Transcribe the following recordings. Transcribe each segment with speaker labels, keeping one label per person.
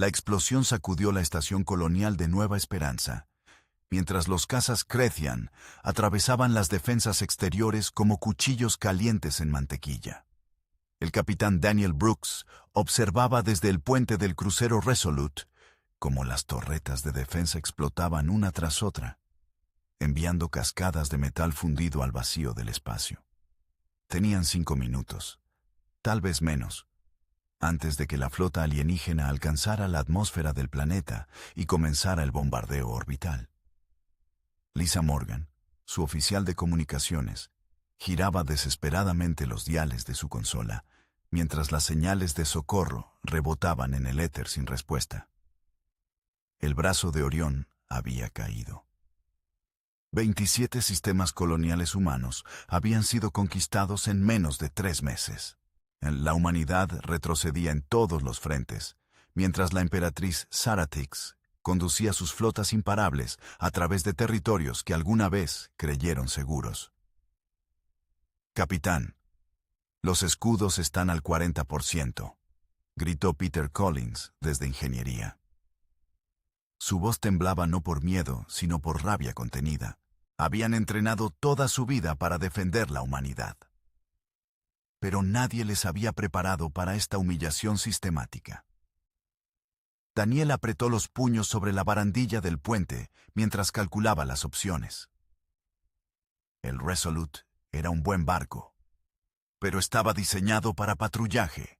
Speaker 1: La explosión sacudió la estación colonial de Nueva Esperanza, mientras los cazas Krethian atravesaban las defensas exteriores como cuchillos calientes en mantequilla. El capitán Daniel Brooks observaba desde el puente del crucero Resolute cómo las torretas de defensa explotaban una tras otra, enviando cascadas de metal fundido al vacío del espacio. Tenían 5 minutos, tal vez menos, antes de que la flota alienígena alcanzara la atmósfera del planeta y comenzara el bombardeo orbital. Lisa Morgan, su oficial de comunicaciones, giraba desesperadamente los diales de su consola, mientras las señales de socorro rebotaban en el éter sin respuesta. El brazo de Orión había caído. 27 sistemas coloniales humanos habían sido conquistados en menos de 3 meses. La humanidad retrocedía en todos los frentes, mientras la emperatriz Saratix conducía sus flotas imparables a través de territorios que alguna vez creyeron seguros. «Capitán, los escudos están al 40%, gritó Peter Collins desde Ingeniería. Su voz temblaba no por miedo, sino por rabia contenida. Habían entrenado toda su vida para defender la humanidad. Pero nadie les había preparado para esta humillación sistemática. Daniel apretó los puños sobre la barandilla del puente mientras calculaba las opciones. El Resolute era un buen barco, pero estaba diseñado para patrullaje,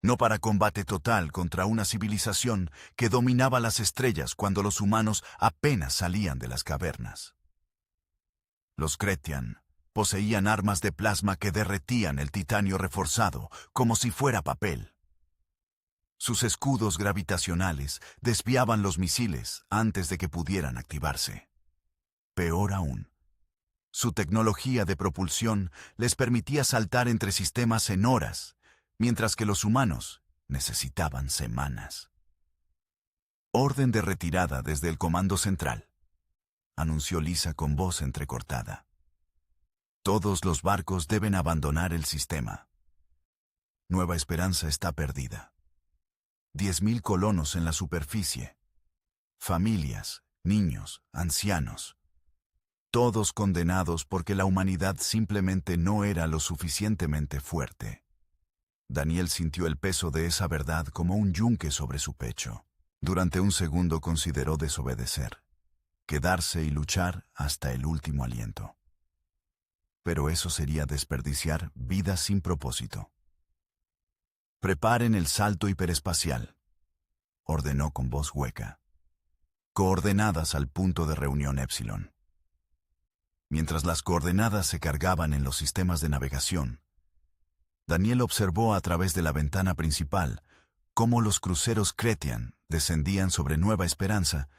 Speaker 1: no para combate total contra una civilización que dominaba las estrellas cuando los humanos apenas salían de las cavernas. Los Krethian poseían armas de plasma que derretían el titanio reforzado como si fuera papel. Sus escudos gravitacionales desviaban los misiles antes de que pudieran activarse. Peor aún, su tecnología de propulsión les permitía saltar entre sistemas en horas, mientras que los humanos necesitaban semanas. «Orden de retirada desde el comando central», anunció Lisa con voz entrecortada. «Todos los barcos deben abandonar el sistema. Nueva Esperanza está perdida. 10.000 colonos en la superficie. Familias, niños, ancianos. Todos condenados porque la humanidad simplemente no era lo suficientemente fuerte». Daniel sintió el peso de esa verdad como un yunque sobre su pecho. Durante un segundo consideró desobedecer, quedarse y luchar hasta el último aliento. Pero eso sería desperdiciar vidas sin propósito. «Preparen el salto hiperespacial», ordenó con voz hueca. «Coordenadas al punto de reunión Epsilon». Mientras las coordenadas se cargaban en los sistemas de navegación, Daniel observó a través de la ventana principal cómo los cruceros Krethian descendían sobre Nueva Esperanza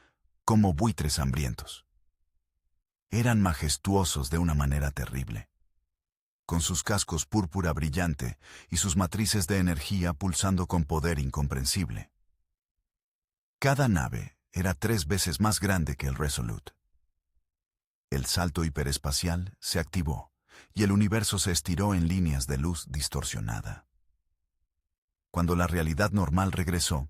Speaker 1: como buitres hambrientos. Eran majestuosos de una manera terrible, con sus cascos púrpura brillante y sus matrices de energía pulsando con poder incomprensible. Cada nave era 3 veces más grande que el Resolute. El salto hiperespacial se activó y el universo se estiró en líneas de luz distorsionada. Cuando la realidad normal regresó,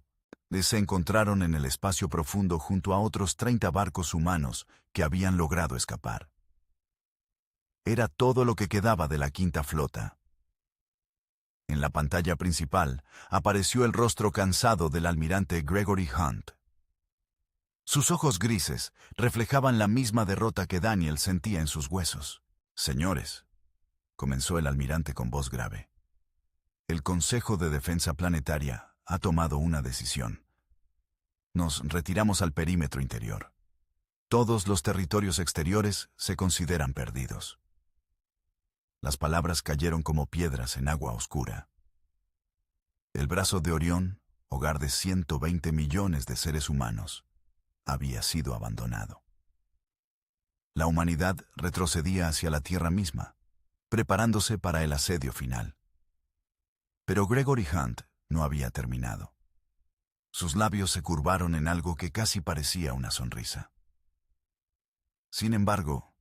Speaker 1: se encontraron en el espacio profundo junto a otros 30 barcos humanos que habían logrado escapar. Era todo lo que quedaba de la quinta flota. En la pantalla principal apareció el rostro cansado del almirante Gregory Hunt. Sus ojos grises reflejaban la misma derrota que Daniel sentía en sus huesos. «Señores», comenzó el almirante con voz grave, «el Consejo de Defensa Planetaria ha tomado una decisión. Nos retiramos al perímetro interior. Todos los territorios exteriores se consideran perdidos». Las palabras cayeron como piedras en agua oscura. El brazo de Orión, hogar de 120 millones de seres humanos, había sido abandonado. La humanidad retrocedía hacia la Tierra misma, preparándose para el asedio final. Pero Gregory Hunt no había terminado. Sus labios se curvaron en algo que casi parecía una sonrisa. Sin embargo,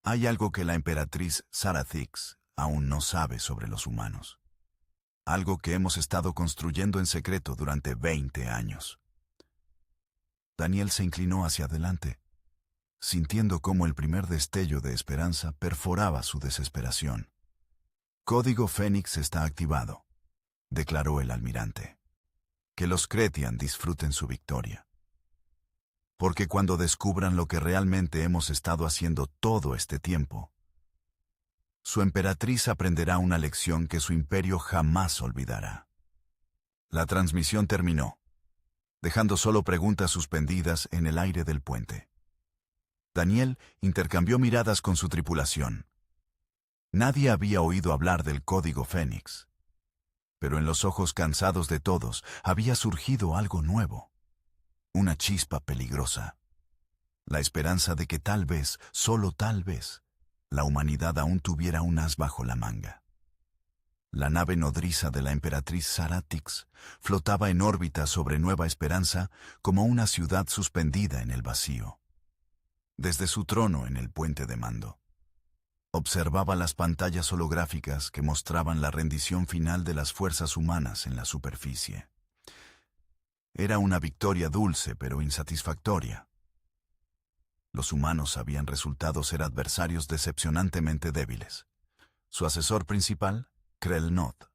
Speaker 1: hay algo que la emperatriz Saratix aún no sabe sobre los humanos. algo que hemos estado construyendo en secreto durante 20 años. Daniel se inclinó hacia adelante, sintiendo cómo el primer destello de esperanza perforaba su desesperación. Código Fénix está activado, declaró el almirante. Que los Cretian disfruten su victoria. Porque cuando descubran lo que realmente hemos estado haciendo todo este tiempo, su emperatriz aprenderá una lección que su imperio jamás olvidará. La transmisión terminó, dejando solo preguntas suspendidas en el aire del puente. Daniel intercambió miradas con su tripulación. Nadie había oído hablar del Código Fénix, pero en los ojos cansados de todos había surgido algo nuevo, una chispa peligrosa, la esperanza de que tal vez, solo tal vez, la humanidad aún tuviera un as bajo la manga. La nave nodriza de la emperatriz Saratix flotaba en órbita sobre Nueva Esperanza como una ciudad suspendida en el vacío. Desde su trono en el puente de mando, observaba las pantallas holográficas que mostraban la rendición final de las fuerzas humanas en la superficie. Era una victoria dulce pero insatisfactoria. Los humanos habían resultado ser adversarios decepcionantemente débiles. Su asesor principal, Krell-Not,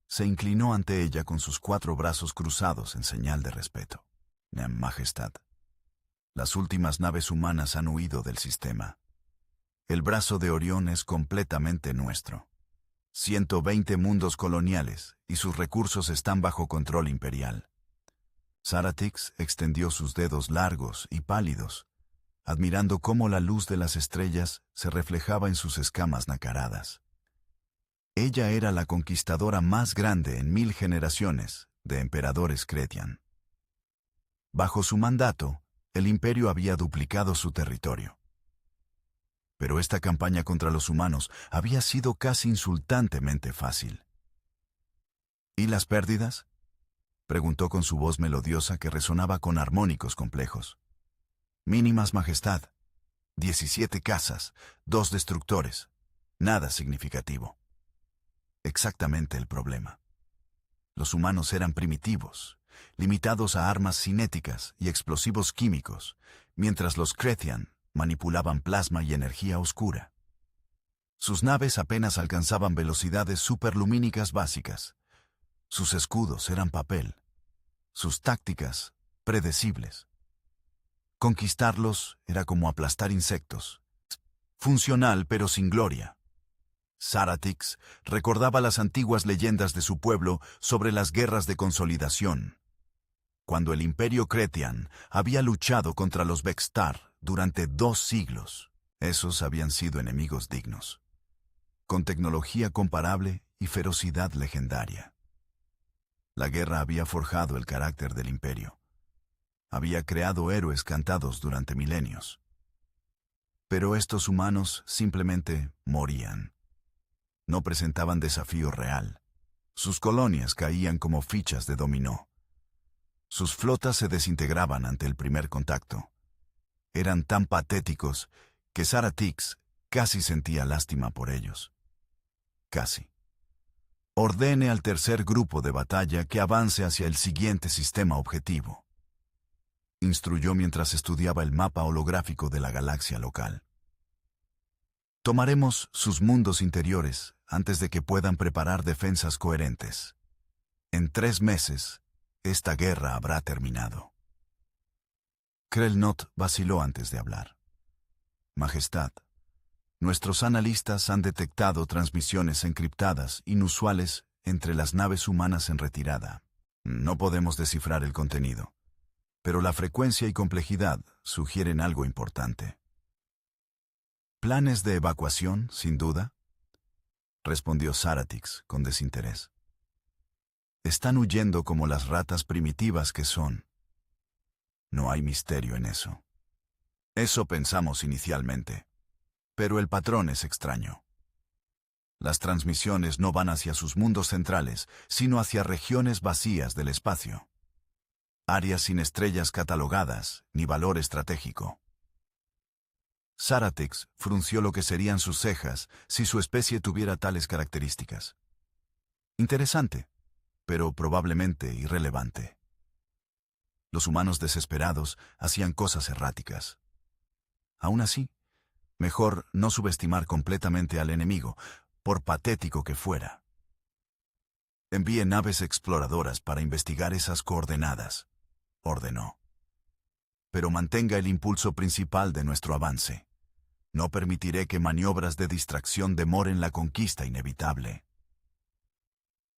Speaker 1: se inclinó ante ella con sus 4 brazos cruzados en señal de respeto. Majestad, las últimas naves humanas han huido del sistema. El brazo de Orión es completamente nuestro. 120 mundos coloniales y sus recursos están bajo control imperial. Saratix extendió sus dedos largos y pálidos, admirando cómo la luz de las estrellas se reflejaba en sus escamas nacaradas. Ella era la conquistadora más grande en 1000 generaciones de emperadores Cretian. Bajo su mandato, el imperio había duplicado su territorio. Pero esta campaña contra los humanos había sido casi insultantemente fácil. ¿Y las pérdidas?, preguntó con su voz melodiosa que resonaba con armónicos complejos. Mínimas, Majestad. 17 cazas, 2 destructores. Nada significativo. Exactamente el problema. Los humanos eran primitivos, limitados a armas cinéticas y explosivos químicos, mientras los Cretian manipulaban plasma y energía oscura. Sus naves apenas alcanzaban velocidades superlumínicas básicas. Sus escudos eran papel. Sus tácticas, predecibles. Conquistarlos era como aplastar insectos. Funcional pero sin gloria. Saratix recordaba las antiguas leyendas de su pueblo sobre las guerras de consolidación, cuando el imperio Cretian había luchado contra los Bextar durante 2 siglos. Esos habían sido enemigos dignos, con tecnología comparable y ferocidad legendaria. La guerra había forjado el carácter del imperio. Había creado héroes cantados durante milenios. Pero estos humanos simplemente morían. No presentaban desafío real. Sus colonias caían como fichas de dominó. Sus flotas se desintegraban ante el primer contacto. Eran tan patéticos que Saratix casi sentía lástima por ellos. Casi. Ordene al tercer grupo de batalla que avance hacia el siguiente sistema objetivo. Instruyó mientras estudiaba el mapa holográfico de la galaxia local. Tomaremos sus mundos interiores antes de que puedan preparar defensas coherentes. En 3 meses, esta guerra habrá terminado. Krell-Not vaciló antes de hablar. Majestad, nuestros analistas han detectado transmisiones encriptadas inusuales entre las naves humanas en retirada. No podemos descifrar el contenido, pero la frecuencia y complejidad sugieren algo importante. ¿Planes de evacuación, sin duda?, respondió Saratix con desinterés. Están huyendo como las ratas primitivas que son. No hay misterio en eso. Eso pensamos inicialmente. Pero el patrón es extraño. Las transmisiones no van hacia sus mundos centrales, sino hacia regiones vacías del espacio. Áreas sin estrellas catalogadas, ni valor estratégico. Saratix frunció lo que serían sus cejas si su especie tuviera tales características. Interesante, pero probablemente irrelevante. Los humanos desesperados hacían cosas erráticas. Aún así, mejor no subestimar completamente al enemigo, por patético que fuera. Envíe naves exploradoras para investigar esas coordenadas, ordenó. Pero mantenga el impulso principal de nuestro avance. No permitiré que maniobras de distracción demoren la conquista inevitable.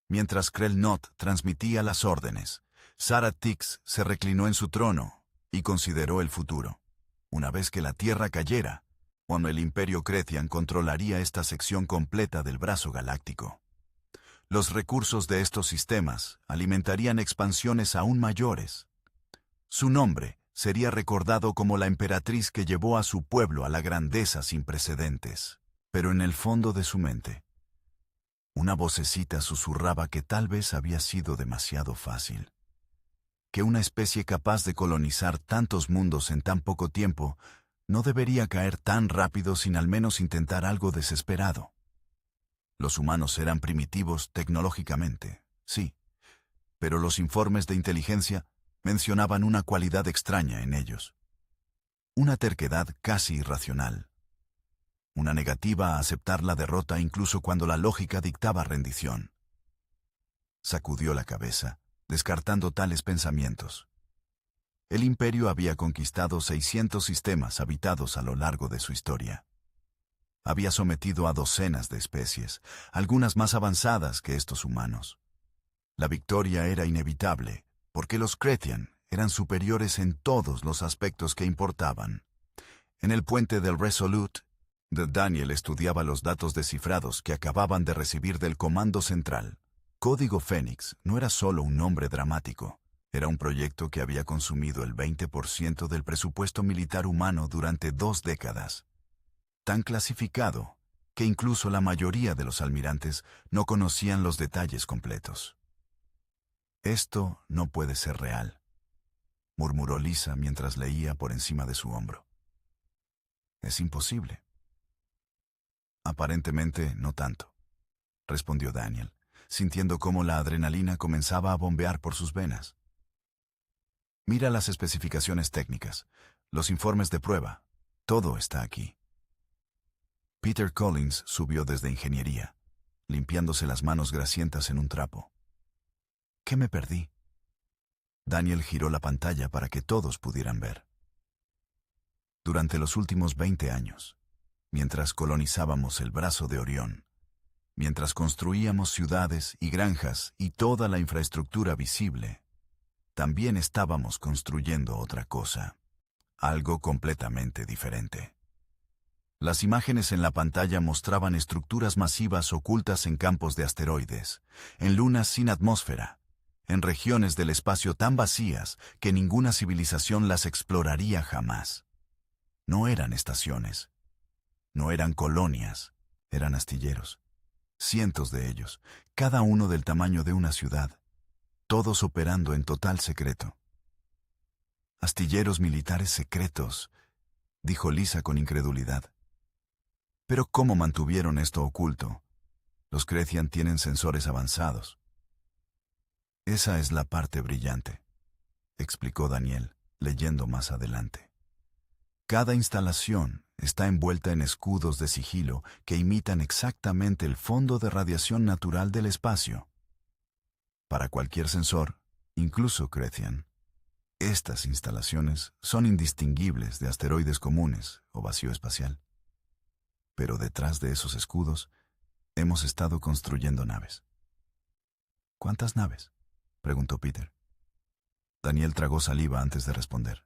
Speaker 1: Mientras Krell Not transmitía las órdenes, Sarah Tix se reclinó en su trono y consideró el futuro. Una vez que la Tierra cayera, cuando el Imperio Cretian controlaría esta sección completa del brazo galáctico. Los recursos de estos sistemas alimentarían expansiones aún mayores. Su nombre sería recordado como la emperatriz que llevó a su pueblo a la grandeza sin precedentes. Pero en el fondo de su mente, una vocecita susurraba que tal vez había sido demasiado fácil. Que una especie capaz de colonizar tantos mundos en tan poco tiempo no debería caer tan rápido sin al menos intentar algo desesperado. Los humanos eran primitivos tecnológicamente, sí, pero los informes de inteligencia mencionaban una cualidad extraña en ellos. Una terquedad casi irracional. Una negativa a aceptar la derrota incluso cuando la lógica dictaba rendición. Sacudió la cabeza, descartando tales pensamientos. El imperio había conquistado 600 sistemas habitados a lo largo de su historia. Había sometido a docenas de especies, algunas más avanzadas que estos humanos. La victoria era inevitable, porque los Cretian eran superiores en todos los aspectos que importaban. En el puente del Resolute, Daniel estudiaba los datos descifrados que acababan de recibir del Comando Central. Código Fénix no era solo un nombre dramático, era un proyecto que había consumido el 20% del presupuesto militar humano durante 2 décadas. Tan clasificado que incluso la mayoría de los almirantes no conocían los detalles completos. «Esto no puede ser real», murmuró Lisa mientras leía por encima de su hombro. «Es imposible». «Aparentemente no tanto», respondió Daniel, sintiendo cómo la adrenalina comenzaba a bombear por sus venas. «Mira las especificaciones técnicas, los informes de prueba, todo está aquí». Peter Collins subió desde ingeniería, limpiándose las manos grasientas en un trapo. ¿Qué me perdí? Daniel giró la pantalla para que todos pudieran ver. Durante los últimos 20 años, mientras colonizábamos el brazo de Orión, mientras construíamos ciudades y granjas y toda la infraestructura visible, también estábamos construyendo otra cosa, algo completamente diferente. Las imágenes en la pantalla mostraban estructuras masivas ocultas en campos de asteroides, en lunas sin atmósfera, en regiones del espacio tan vacías que ninguna civilización las exploraría jamás. No eran estaciones, no eran colonias, eran astilleros. Cientos de ellos, cada uno del tamaño de una ciudad, todos operando en total secreto. «Astilleros militares secretos», dijo Lisa con incredulidad. «Pero ¿cómo mantuvieron esto oculto? Los Cretian tienen sensores avanzados». «Esa es la parte brillante», explicó Daniel, leyendo más adelante. «Cada instalación está envuelta en escudos de sigilo que imitan exactamente el fondo de radiación natural del espacio. Para cualquier sensor, incluso Cretian, estas instalaciones son indistinguibles de asteroides comunes o vacío espacial. Pero detrás de esos escudos, hemos estado construyendo naves». «¿Cuántas naves?», preguntó Peter. Daniel tragó saliva antes de responder.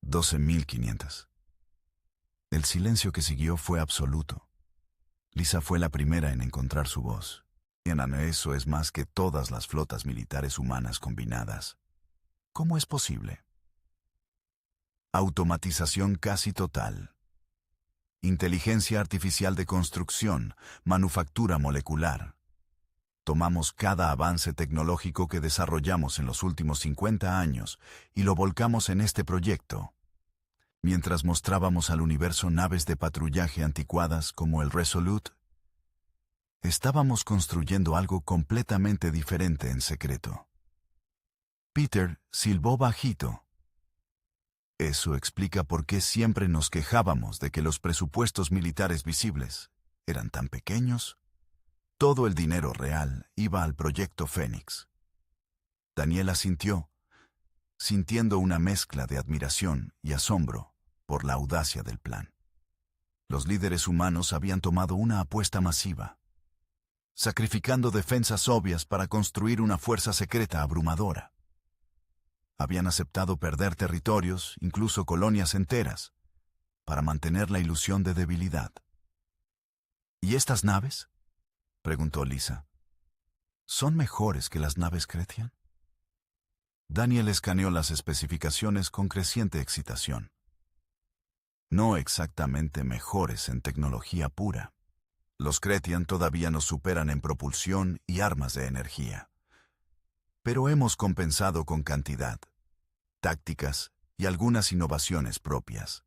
Speaker 1: 12.500. El silencio que siguió fue absoluto. Lisa fue la primera en encontrar su voz. «Eso es más que todas las flotas militares humanas combinadas. ¿Cómo es posible?» «Automatización casi total. Inteligencia artificial de construcción, manufactura molecular. Tomamos cada avance tecnológico que desarrollamos en los últimos 50 años y lo volcamos en este proyecto. Mientras mostrábamos al universo naves de patrullaje anticuadas como el Resolute, Estábamos construyendo algo completamente diferente en secreto. Peter silbó bajito. Eso explica por qué siempre nos quejábamos de que los presupuestos militares visibles eran tan pequeños. Todo el dinero real iba al proyecto Fénix. Daniel asintió, sintiendo una mezcla de admiración y asombro por la audacia del plan. Los líderes humanos habían tomado una apuesta masiva, sacrificando defensas obvias para construir una fuerza secreta abrumadora. Habían aceptado perder territorios, incluso colonias enteras, para mantener la ilusión de debilidad. ¿Y estas naves?, preguntó Lisa. ¿Son mejores que las naves Cretian? Daniel escaneó las especificaciones con creciente excitación. No exactamente mejores en tecnología pura. Los Cretian todavía nos superan en propulsión y armas de energía. Pero hemos compensado con cantidad, tácticas y algunas innovaciones propias.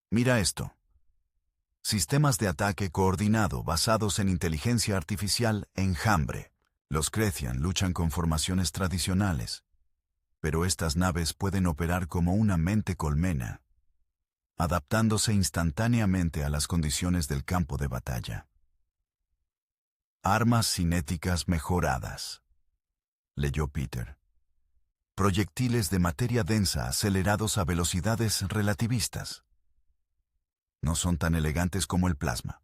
Speaker 1: Mira esto. Sistemas de ataque coordinado basados en inteligencia artificial enjambre. Los Cretian luchan con formaciones tradicionales, pero estas naves pueden operar como una mente colmena, adaptándose instantáneamente a las condiciones del campo de batalla. Armas cinéticas mejoradas, leyó Peter. Proyectiles de materia densa acelerados a velocidades relativistas. No son tan elegantes como el plasma,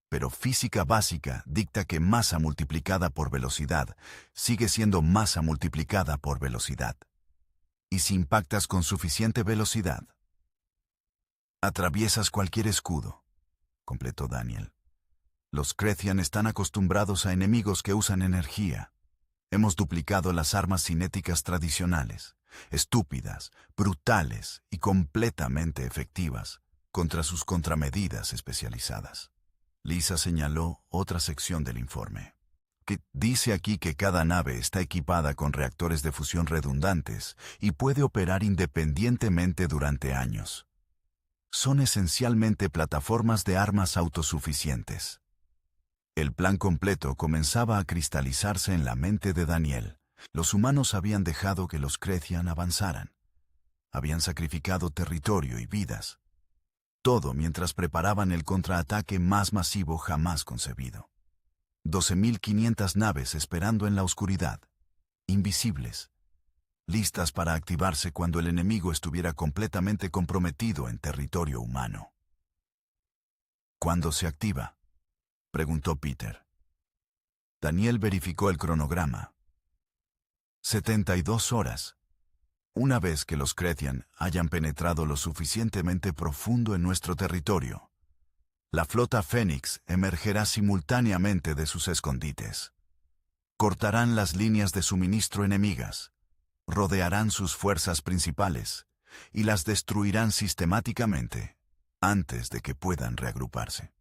Speaker 1: pero física básica dicta que masa multiplicada por velocidad sigue siendo masa multiplicada por velocidad. Y si impactas con suficiente velocidad, atraviesas cualquier escudo, completó Daniel. Los Cretian están acostumbrados a enemigos que usan energía. Hemos duplicado las armas cinéticas tradicionales, estúpidas, brutales y completamente efectivas, contra sus contramedidas especializadas. Lisa señaló otra sección del informe. Que dice aquí que cada nave está equipada con reactores de fusión redundantes y puede operar independientemente durante años. Son esencialmente plataformas de armas autosuficientes. El plan completo comenzaba a cristalizarse en la mente de Daniel. Los humanos habían dejado que los Cretian avanzaran. Habían sacrificado territorio y vidas. Todo mientras preparaban el contraataque más masivo jamás concebido. 12.500 naves esperando en la oscuridad, invisibles, listas para activarse cuando el enemigo estuviera completamente comprometido en territorio humano. ¿Cuándo se activa?, preguntó Peter. Daniel verificó el cronograma. 72 horas. Una vez que los Cretian hayan penetrado lo suficientemente profundo en nuestro territorio, la flota Fénix emergerá simultáneamente de sus escondites. Cortarán las líneas de suministro enemigas, rodearán sus fuerzas principales y las destruirán sistemáticamente antes de que puedan reagruparse.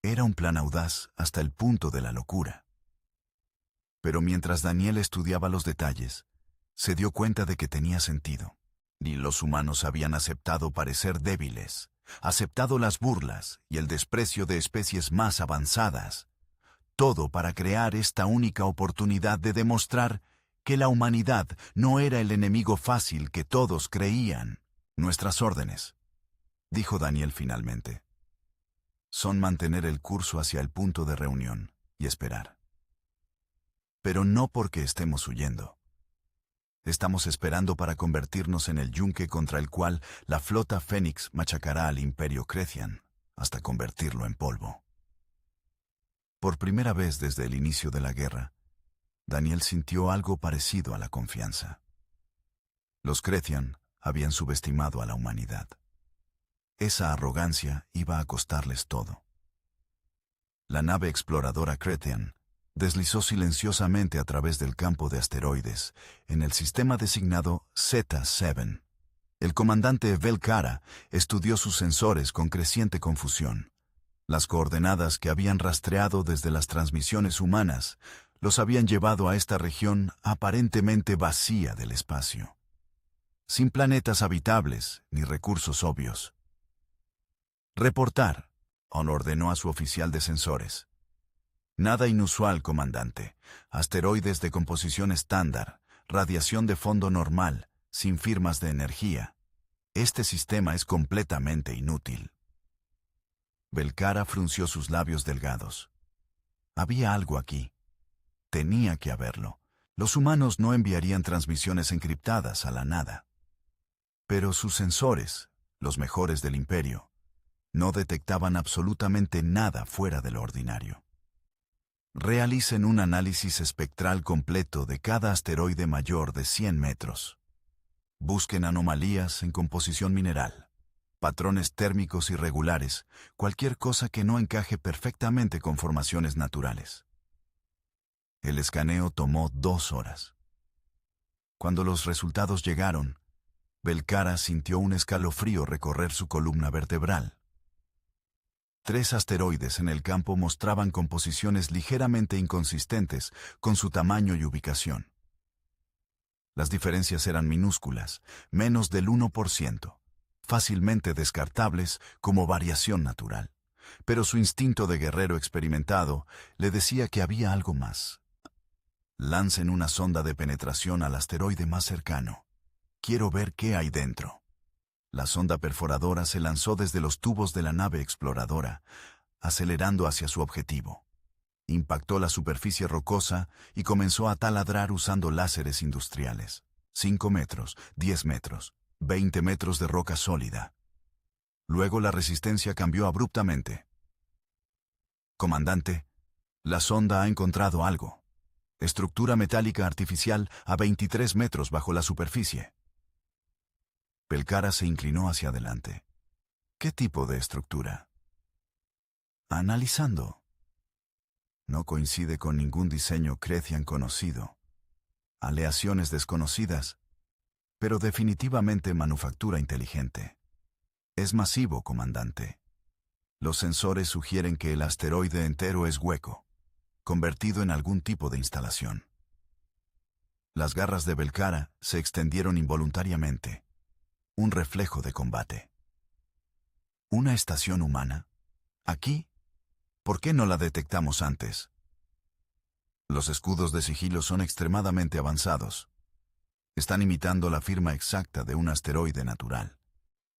Speaker 1: Era un plan audaz hasta el punto de la locura. Pero mientras Daniel estudiaba los detalles, se dio cuenta de que tenía sentido. Y los humanos habían aceptado parecer débiles, aceptado las burlas y el desprecio de especies más avanzadas, todo para crear esta única oportunidad de demostrar que la humanidad no era el enemigo fácil que todos creían. Nuestras órdenes, dijo Daniel finalmente, son mantener el curso hacia el punto de reunión y esperar. Pero no porque estemos huyendo. Estamos esperando para convertirnos en el yunque contra el cual la flota Fénix machacará al Imperio Cretian hasta convertirlo en polvo. Por primera vez desde el inicio de la guerra, Daniel sintió algo parecido a la confianza. Los Cretian habían subestimado a la humanidad. Esa arrogancia iba a costarles todo. La nave exploradora Cretian deslizó silenciosamente a través del campo de asteroides en el sistema designado Z7. El comandante Velcara estudió sus sensores con creciente confusión. Las coordenadas que habían rastreado desde las transmisiones humanas los habían llevado a esta región aparentemente vacía del espacio, sin planetas habitables ni recursos obvios. Reportar, ordenó a su oficial de sensores. Nada inusual, comandante. Asteroides de composición estándar, radiación de fondo normal, sin firmas de energía. Este sistema es completamente inútil. Belcara frunció sus labios delgados. Había algo aquí. Tenía que haberlo. Los humanos no enviarían transmisiones encriptadas a la nada. Pero sus sensores, los mejores del Imperio, no detectaban absolutamente nada fuera de lo ordinario. Realicen un análisis espectral completo de cada asteroide mayor de 100 metros. Busquen anomalías en composición mineral, patrones térmicos irregulares, cualquier cosa que no encaje perfectamente con formaciones naturales. El escaneo tomó 2 horas. Cuando los resultados llegaron, Belcara sintió un escalofrío recorrer su columna vertebral. 3 asteroides en el campo mostraban composiciones ligeramente inconsistentes con su tamaño y ubicación. Las diferencias eran minúsculas, menos del 1%, fácilmente descartables como variación natural. Pero su instinto de guerrero experimentado le decía que había algo más. Lancen una sonda de penetración al asteroide más cercano. Quiero ver qué hay dentro. La sonda perforadora se lanzó desde los tubos de la nave exploradora, acelerando hacia su objetivo. Impactó la superficie rocosa y comenzó a taladrar usando láseres industriales. 5 metros, 10 metros, 20 metros de roca sólida. Luego la resistencia cambió abruptamente. Comandante, la sonda ha encontrado algo. Estructura metálica artificial a 23 metros bajo la superficie. Belcara se inclinó hacia adelante. ¿Qué tipo de estructura? Analizando. No coincide con ningún diseño Crecian conocido. Aleaciones desconocidas, pero definitivamente manufactura inteligente. Es masivo, comandante. Los sensores sugieren que el asteroide entero es hueco, convertido en algún tipo de instalación. Las garras de Belcara se extendieron involuntariamente. Un reflejo de combate. ¿Una estación humana? ¿Aquí? ¿Por qué no la detectamos antes? Los escudos de sigilo son extremadamente avanzados. Están imitando la firma exacta de un asteroide natural.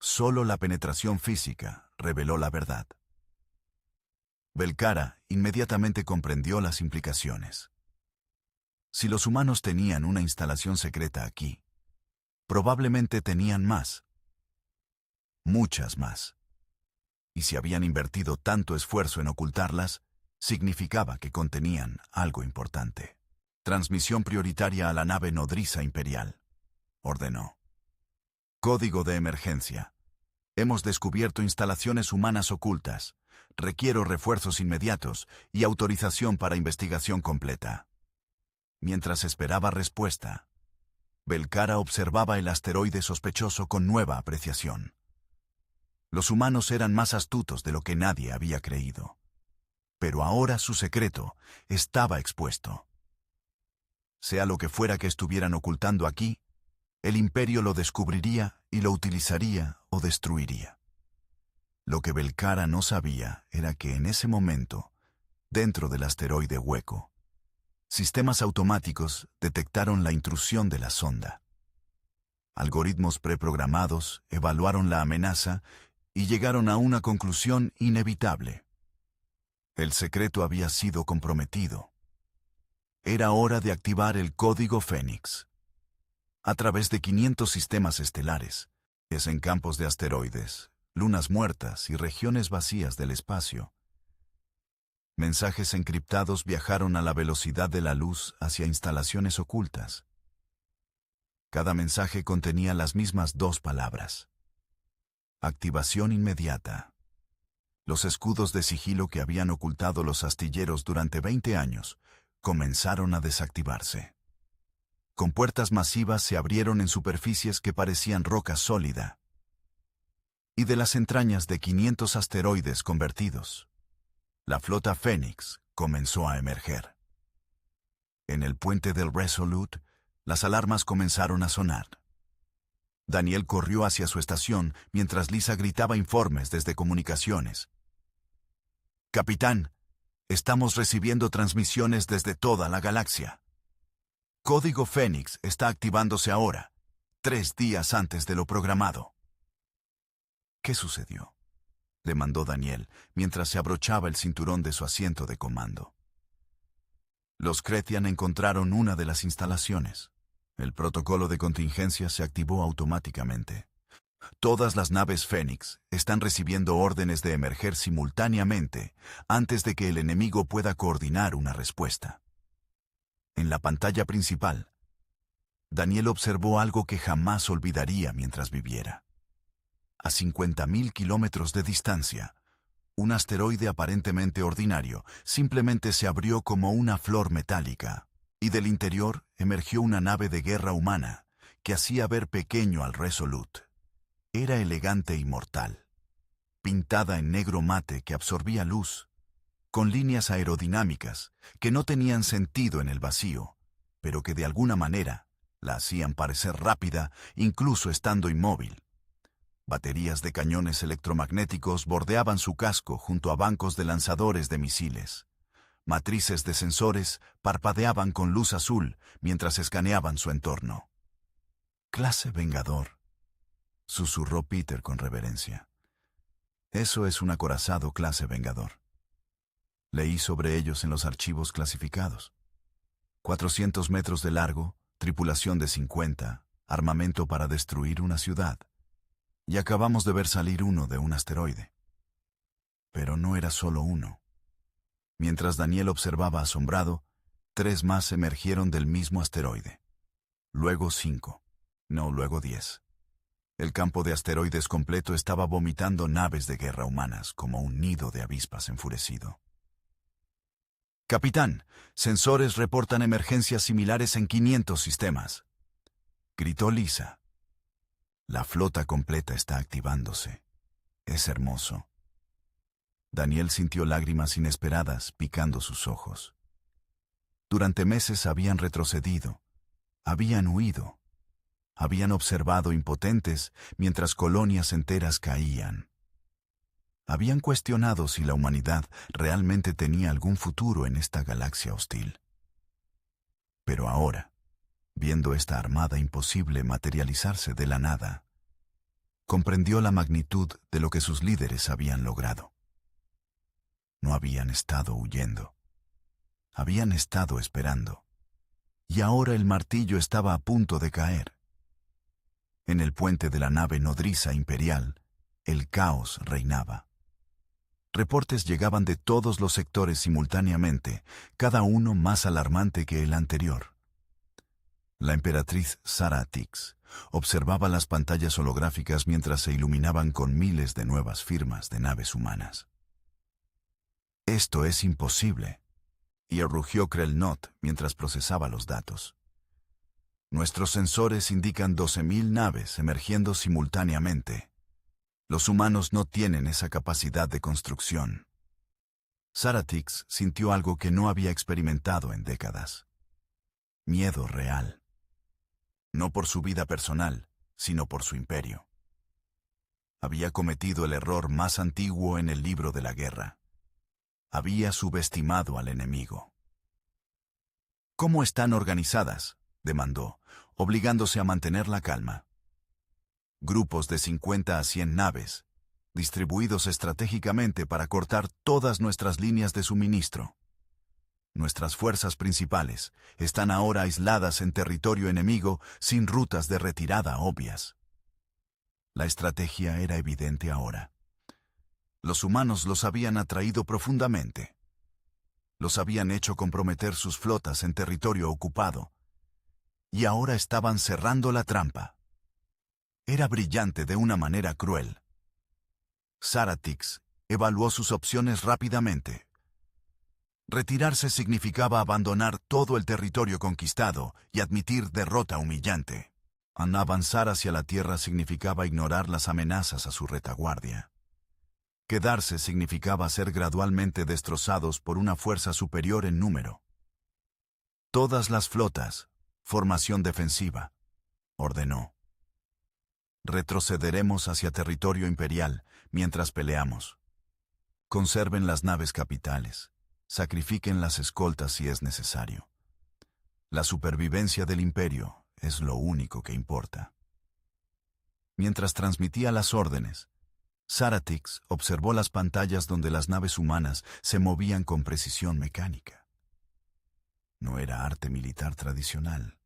Speaker 1: Solo la penetración física reveló la verdad. Belcara inmediatamente comprendió las implicaciones. Si los humanos tenían una instalación secreta aquí, probablemente tenían más. Muchas más. Y si habían invertido tanto esfuerzo en ocultarlas, significaba que contenían algo importante. Transmisión prioritaria a la nave nodriza imperial, ordenó. Código de emergencia. Hemos descubierto instalaciones humanas ocultas. Requiero refuerzos inmediatos y autorización para investigación completa. Mientras esperaba respuesta, Belcara observaba el asteroide sospechoso con nueva apreciación. Los humanos eran más astutos de lo que nadie había creído. Pero ahora su secreto estaba expuesto. Sea lo que fuera que estuvieran ocultando aquí, el Imperio lo descubriría y lo utilizaría o destruiría. Lo que Belcara no sabía era que en ese momento, dentro del asteroide hueco, sistemas automáticos detectaron la intrusión de la sonda. Algoritmos preprogramados evaluaron la amenaza y llegaron a una conclusión inevitable. El secreto había sido comprometido. Era hora de activar el código Fénix. A través de 500 sistemas estelares, es en campos de asteroides, lunas muertas y regiones vacías del espacio. Mensajes encriptados viajaron a la velocidad de la luz hacia instalaciones ocultas. Cada mensaje contenía las mismas 2 palabras. Activación inmediata. Los escudos de sigilo que habían ocultado los astilleros durante 20 años comenzaron a desactivarse. Compuertas masivas se abrieron en superficies que parecían roca sólida. Y de las entrañas de 500 asteroides convertidos, la flota Fénix comenzó a emerger. En el puente del Resolute, las alarmas comenzaron a sonar. Daniel corrió hacia su estación mientras Lisa gritaba informes desde comunicaciones. Capitán, estamos recibiendo transmisiones desde toda la galaxia. Código Fénix está activándose ahora, 3 días antes de lo programado. ¿Qué sucedió?, demandó Daniel mientras se abrochaba el cinturón de su asiento de comando. Los Cretian encontraron una de las instalaciones. El protocolo de contingencia se activó automáticamente. Todas las naves Fénix están recibiendo órdenes de emerger simultáneamente antes de que el enemigo pueda coordinar una respuesta. En la pantalla principal, Daniel observó algo que jamás olvidaría mientras viviera. A 50.000 kilómetros de distancia, un asteroide aparentemente ordinario simplemente se abrió como una flor metálica, y del interior emergió una nave de guerra humana que hacía ver pequeño al Resolute. Era elegante y mortal, pintada en negro mate que absorbía luz, con líneas aerodinámicas que no tenían sentido en el vacío, pero que de alguna manera la hacían parecer rápida incluso estando inmóvil. Baterías de cañones electromagnéticos bordeaban su casco junto a bancos de lanzadores de misiles. Matrices de sensores parpadeaban con luz azul mientras escaneaban su entorno. «Clase Vengador», susurró Peter con reverencia. «Eso es un acorazado clase Vengador. Leí sobre ellos en los archivos clasificados. 400 metros de largo, tripulación de 50, armamento para destruir una ciudad. Y acabamos de ver salir uno de un asteroide». Pero no era solo uno. Mientras Daniel observaba asombrado, 3 más emergieron del mismo asteroide. Luego 5. No, luego 10. El campo de asteroides completo estaba vomitando naves de guerra humanas como un nido de avispas enfurecido. «Capitán, sensores reportan emergencias similares en 500 sistemas», gritó Lisa. «La flota completa está activándose. Es hermoso». Daniel sintió lágrimas inesperadas picando sus ojos. Durante meses habían retrocedido, habían huido, habían observado impotentes mientras colonias enteras caían. Habían cuestionado si la humanidad realmente tenía algún futuro en esta galaxia hostil. Pero ahora, viendo esta armada imposible materializarse de la nada, comprendió la magnitud de lo que sus líderes habían logrado. No habían estado huyendo. Habían estado esperando. Y ahora el martillo estaba a punto de caer. En el puente de la nave nodriza imperial, el caos reinaba. Reportes llegaban de todos los sectores simultáneamente, cada uno más alarmante que el anterior. La emperatriz Sara Tix observaba las pantallas holográficas mientras se iluminaban con miles de nuevas firmas de naves humanas. «Esto es imposible», y rugió Krelnot mientras procesaba los datos. «Nuestros sensores indican 12.000 naves emergiendo simultáneamente. Los humanos no tienen esa capacidad de construcción». Sara Tix sintió algo que no había experimentado en décadas. Miedo real. No por su vida personal, sino por su imperio. Había cometido el error más antiguo en el libro de la guerra. Había subestimado al enemigo. «¿Cómo están organizadas?», demandó, obligándose a mantener la calma. «Grupos de 50 a 100 naves, distribuidos estratégicamente para cortar todas nuestras líneas de suministro. Nuestras fuerzas principales están ahora aisladas en territorio enemigo sin rutas de retirada obvias». La estrategia era evidente ahora. Los humanos los habían atraído profundamente. Los habían hecho comprometer sus flotas en territorio ocupado. Y ahora estaban cerrando la trampa. Era brillante de una manera cruel. Sara Tix evaluó sus opciones rápidamente. Retirarse significaba abandonar todo el territorio conquistado y admitir derrota humillante. Avanzar hacia la Tierra significaba ignorar las amenazas a su retaguardia. Quedarse significaba ser gradualmente destrozados por una fuerza superior en número. «Todas las flotas, formación defensiva», ordenó. «Retrocederemos hacia territorio imperial mientras peleamos. Conserven las naves capitales. Sacrifiquen las escoltas si es necesario. La supervivencia del Imperio es lo único que importa. Mientras transmitía las órdenes, Saratix observó las pantallas donde las naves humanas se movían con precisión mecánica. No era arte militar tradicional.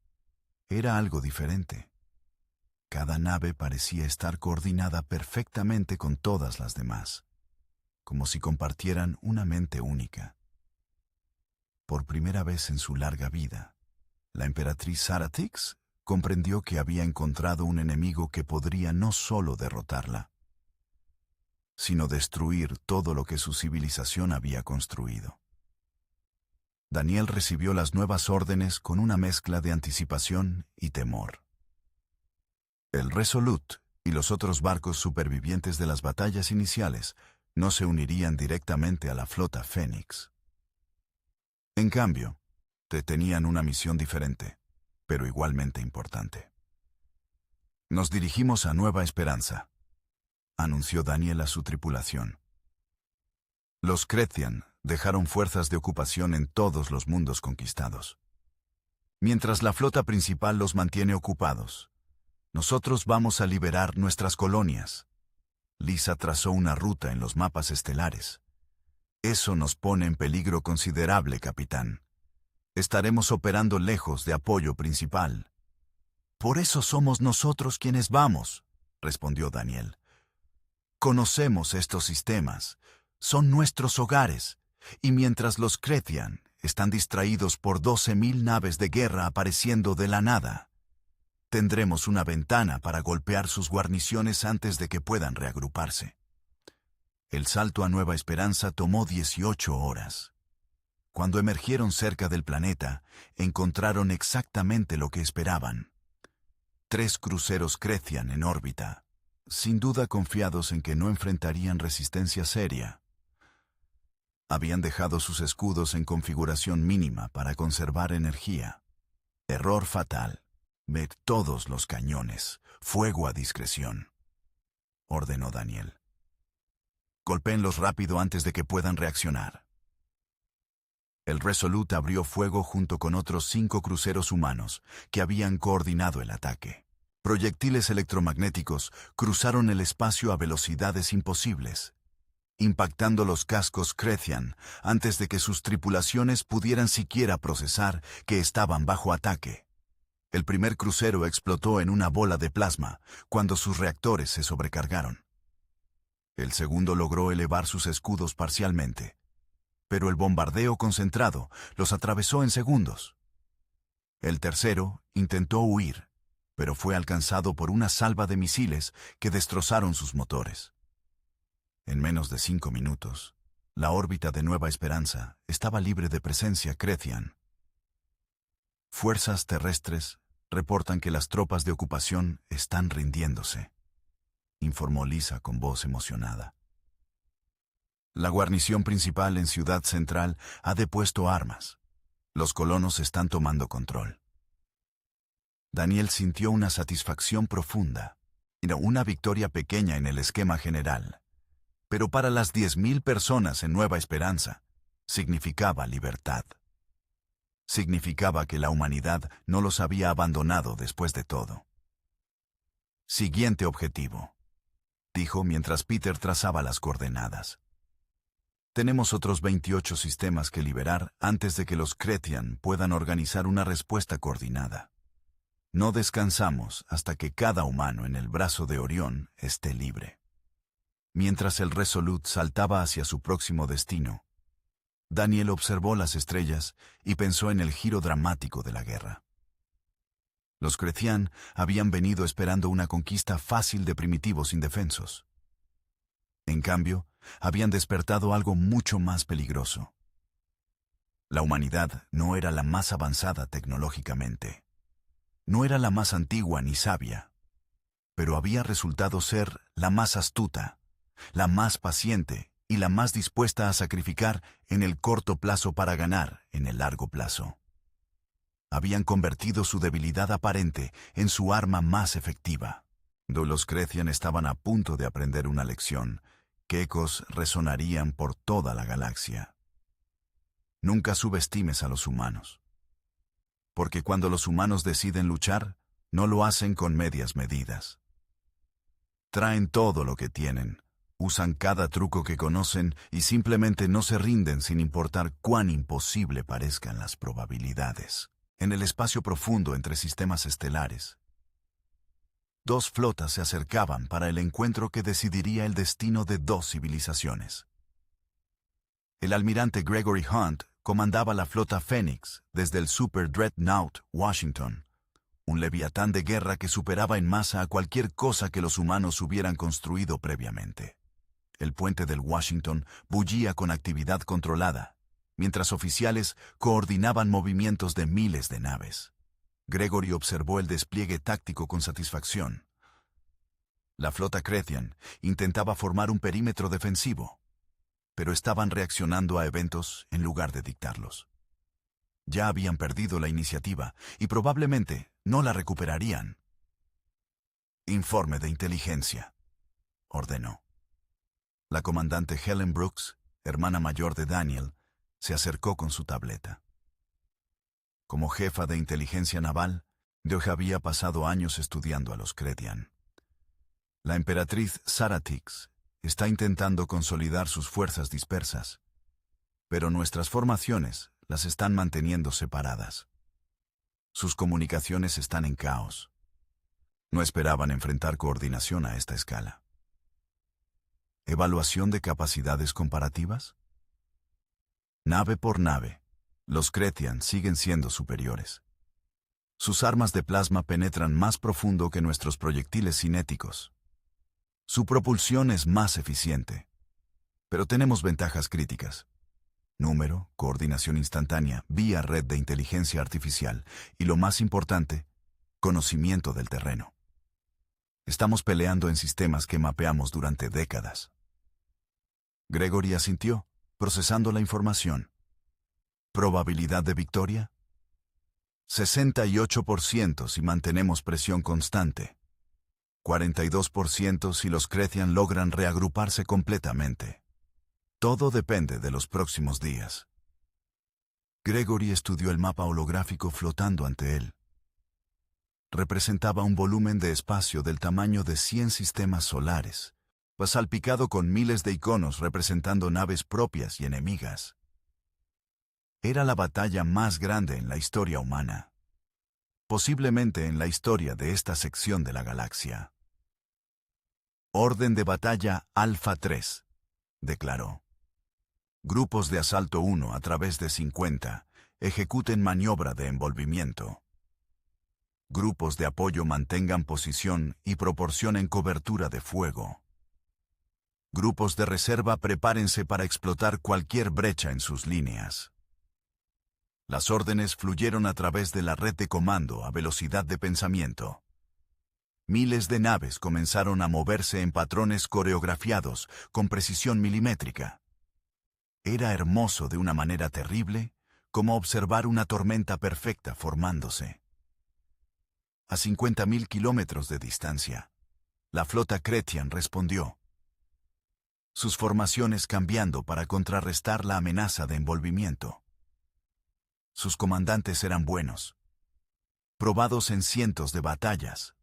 Speaker 1: Era algo diferente. Cada nave parecía estar coordinada perfectamente con todas las demás, como si compartieran una mente única. Por primera vez en su larga vida, la emperatriz Saratix comprendió que había encontrado un enemigo que podría no solo derrotarla, sino destruir todo lo que su civilización había construido. Daniel recibió las nuevas órdenes con una mezcla de anticipación y temor. El Resolute y los otros barcos supervivientes de las batallas iniciales no se unirían directamente a la flota Fénix. En cambio, tenían una misión diferente, pero igualmente importante. Nos dirigimos a Nueva Esperanza, anunció Daniel a su tripulación. Los Chrétien dejaron fuerzas de ocupación en todos los mundos conquistados. Mientras la flota principal los mantiene ocupados, nosotros vamos a liberar nuestras colonias. Lisa trazó una ruta en los mapas estelares. Eso nos pone en peligro considerable, capitán. Estaremos operando lejos de apoyo principal. Por eso somos nosotros quienes vamos, respondió Daniel. Conocemos estos sistemas, son nuestros hogares, y mientras los Chrétien están distraídos por 12.000 naves de guerra apareciendo de la nada, tendremos una ventana para golpear sus guarniciones antes de que puedan reagruparse. El salto a Nueva Esperanza tomó 18 horas. Cuando emergieron cerca del planeta, encontraron exactamente lo que esperaban. 3 cruceros Chrétien en órbita, sin duda confiados en que no enfrentarían resistencia seria. Habían dejado sus escudos en configuración mínima para conservar energía. Error fatal. Ved todos los cañones. Fuego a discreción, ordenó Daniel. Golpéenlos rápido antes de que puedan reaccionar. El Resolute abrió fuego junto con otros 5 cruceros humanos que habían coordinado el ataque. Proyectiles electromagnéticos cruzaron el espacio a velocidades imposibles, impactando los cascos Chrétien antes de que sus tripulaciones pudieran siquiera procesar que estaban bajo ataque. El primer crucero explotó en una bola de plasma cuando sus reactores se sobrecargaron. El segundo logró elevar sus escudos parcialmente, pero el bombardeo concentrado los atravesó en segundos. El tercero intentó huir, pero fue alcanzado por una salva de misiles que destrozaron sus motores. En menos de 5 minutos, la órbita de Nueva Esperanza estaba libre de presencia Chrétien. Fuerzas terrestres reportan que las tropas de ocupación están rindiéndose, informó Lisa con voz emocionada. La guarnición principal en Ciudad Central ha depuesto armas. Los colonos están tomando control. Daniel sintió una satisfacción profunda. Era una victoria pequeña en el esquema general, pero para las 10.000 personas en Nueva Esperanza, significaba libertad. Significaba que la humanidad no los había abandonado después de todo. Siguiente objetivo, dijo mientras Peter trazaba las coordenadas. Tenemos otros 28 sistemas que liberar antes de que los Chrétien puedan organizar una respuesta coordinada. No descansamos hasta que cada humano en el brazo de Orión esté libre. Mientras el Resolute saltaba hacia su próximo destino, Daniel observó las estrellas y pensó en el giro dramático de la guerra. Los Chrétien habían venido esperando una conquista fácil de primitivos indefensos. En cambio, habían despertado algo mucho más peligroso. La humanidad no era la más avanzada tecnológicamente. No era la más antigua ni sabia, pero había resultado ser la más astuta, la más paciente y la más dispuesta a sacrificar en el corto plazo para ganar en el largo plazo. Habían convertido su debilidad aparente en su arma más efectiva. Los Chrétien estaban a punto de aprender una lección que ecos resonarían por toda la galaxia. Nunca subestimes a los humanos. Porque cuando los humanos deciden luchar, no lo hacen con medias medidas. Traen todo lo que tienen, usan cada truco que conocen y simplemente no se rinden sin importar cuán imposible parezcan las probabilidades. En el espacio profundo entre sistemas estelares, dos flotas se acercaban para el encuentro que decidiría el destino de dos civilizaciones. El almirante Gregory Hunt comandaba la flota Phoenix desde el Super Dreadnought Washington, un leviatán de guerra que superaba en masa a cualquier cosa que los humanos hubieran construido previamente. El puente del Washington bullía con actividad controlada, mientras oficiales coordinaban movimientos de miles de naves. Gregory observó el despliegue táctico con satisfacción. La flota Krethian intentaba formar un perímetro defensivo, pero estaban reaccionando a eventos en lugar de dictarlos. Ya habían perdido la iniciativa y probablemente no la recuperarían. Informe de inteligencia, ordenó. La comandante Helen Brooks, hermana mayor de Daniel, se acercó con su tableta. Como jefa de inteligencia naval, Doge había pasado años estudiando a los Krethian. La emperatriz Saratix está intentando consolidar sus fuerzas dispersas, pero nuestras formaciones las están manteniendo separadas. Sus comunicaciones están en caos. No esperaban enfrentar coordinación a esta escala. ¿Evaluación de capacidades comparativas? Nave por nave, los Krethian siguen siendo superiores. Sus armas de plasma penetran más profundo que nuestros proyectiles cinéticos. Su propulsión es más eficiente. Pero tenemos ventajas críticas. Número, coordinación instantánea, vía red de inteligencia artificial y, lo más importante, conocimiento del terreno. Estamos peleando en sistemas que mapeamos durante décadas. Gregory asintió, procesando la información. ¿Probabilidad de victoria? 68% si mantenemos presión constante. 42% si los Krethian logran reagruparse completamente. Todo depende de los próximos días. Gregory estudió el mapa holográfico flotando ante él. Representaba un volumen de espacio del tamaño de 100 sistemas solares, salpicado con miles de iconos representando naves propias y enemigas. Era la batalla más grande en la historia humana. Posiblemente en la historia de esta sección de la galaxia. Orden de batalla Alfa 3, declaró. Grupos de asalto 1 a través de 50, ejecuten maniobra de envolvimiento. Grupos de apoyo mantengan posición y proporcionen cobertura de fuego. Grupos de reserva prepárense para explotar cualquier brecha en sus líneas. Las órdenes fluyeron a través de la red de comando a velocidad de pensamiento. Miles de naves comenzaron a moverse en patrones coreografiados con precisión milimétrica. Era hermoso de una manera terrible, como observar una tormenta perfecta formándose. A 50.000 kilómetros de distancia, la flota Krethian respondió. Sus formaciones cambiando para contrarrestar la amenaza de envolvimiento. Sus comandantes eran buenos, probados en cientos de batallas.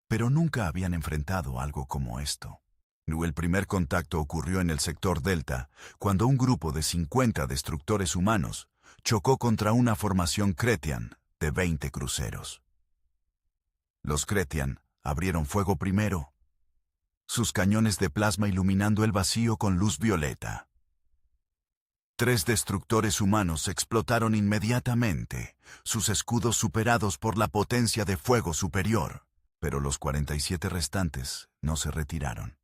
Speaker 1: Pero nunca habían enfrentado algo como esto. El primer contacto ocurrió en el sector Delta, cuando un grupo de 50 destructores humanos chocó contra una formación Krethian de 20 cruceros. Los Krethian abrieron fuego primero, sus cañones de plasma iluminando el vacío con luz violeta. 3 destructores humanos explotaron inmediatamente, sus escudos superados por la potencia de fuego superior, pero los 47 restantes no se retiraron.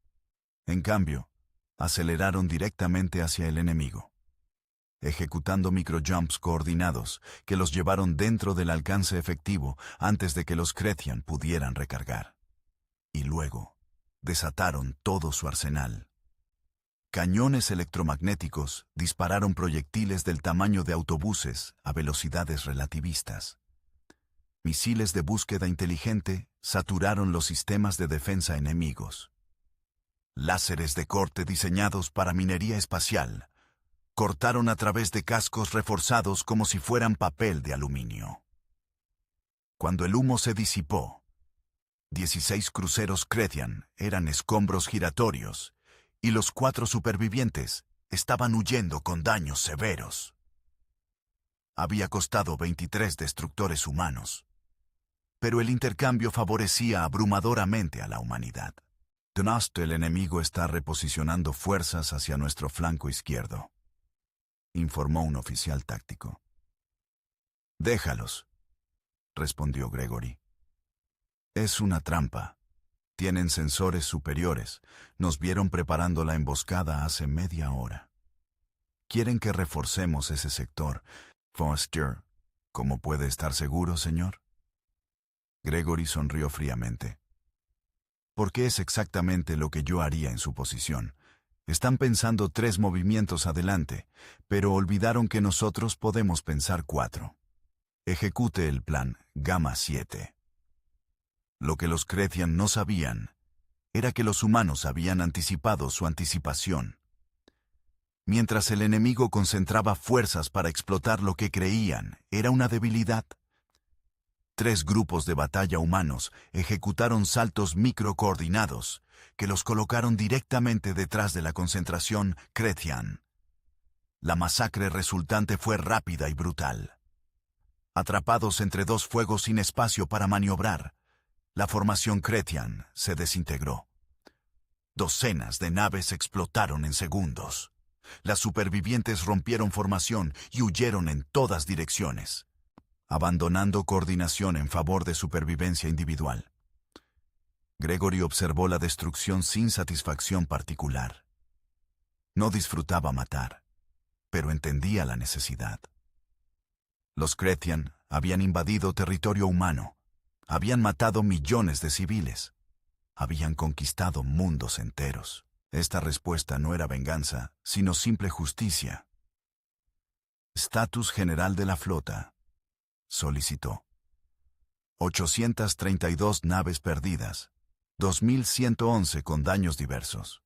Speaker 1: En cambio, aceleraron directamente hacia el enemigo, ejecutando microjumps coordinados que los llevaron dentro del alcance efectivo antes de que los Krethian pudieran recargar. Y luego, desataron todo su arsenal. Cañones electromagnéticos dispararon proyectiles del tamaño de autobuses a velocidades relativistas. Misiles de búsqueda inteligente saturaron los sistemas de defensa enemigos. Láseres de corte diseñados para minería espacial cortaron a través de cascos reforzados como si fueran papel de aluminio. Cuando el humo se disipó, 16 cruceros Krethian eran escombros giratorios y los 4 supervivientes estaban huyendo con daños severos. Había costado 23 destructores humanos, pero el intercambio favorecía abrumadoramente a la humanidad. Tnost, el enemigo está reposicionando fuerzas hacia nuestro flanco izquierdo, informó un oficial táctico. Déjalos, respondió Gregory. Es una trampa. Tienen sensores superiores. Nos vieron preparando la emboscada hace media hora. Quieren que reforcemos ese sector. Foster, ¿cómo puede estar seguro, señor? Gregory sonrió fríamente. Porque es exactamente lo que yo haría en su posición. Están pensando 3 movimientos adelante, pero olvidaron que nosotros podemos pensar 4. Ejecute el plan Gamma 7. Lo que los Krethian no sabían era que los humanos habían anticipado su anticipación. Mientras el enemigo concentraba fuerzas para explotar lo que creían era una debilidad, 3 grupos de batalla humanos ejecutaron saltos microcoordinados que los colocaron directamente detrás de la concentración Krethian. La masacre resultante fue rápida y brutal. Atrapados entre 2 fuegos sin espacio para maniobrar, la formación Krethian se desintegró. Docenas de naves explotaron en segundos. Las supervivientes rompieron formación y huyeron en todas direcciones, abandonando coordinación en favor de supervivencia individual. Gregory observó la destrucción sin satisfacción particular. No disfrutaba matar, pero entendía la necesidad. Los Krethian habían invadido territorio humano, habían matado millones de civiles, habían conquistado mundos enteros. Esta respuesta no era venganza, sino simple justicia. Estatus general de la flota, solicitó. 832 naves perdidas, 2.111 con daños diversos,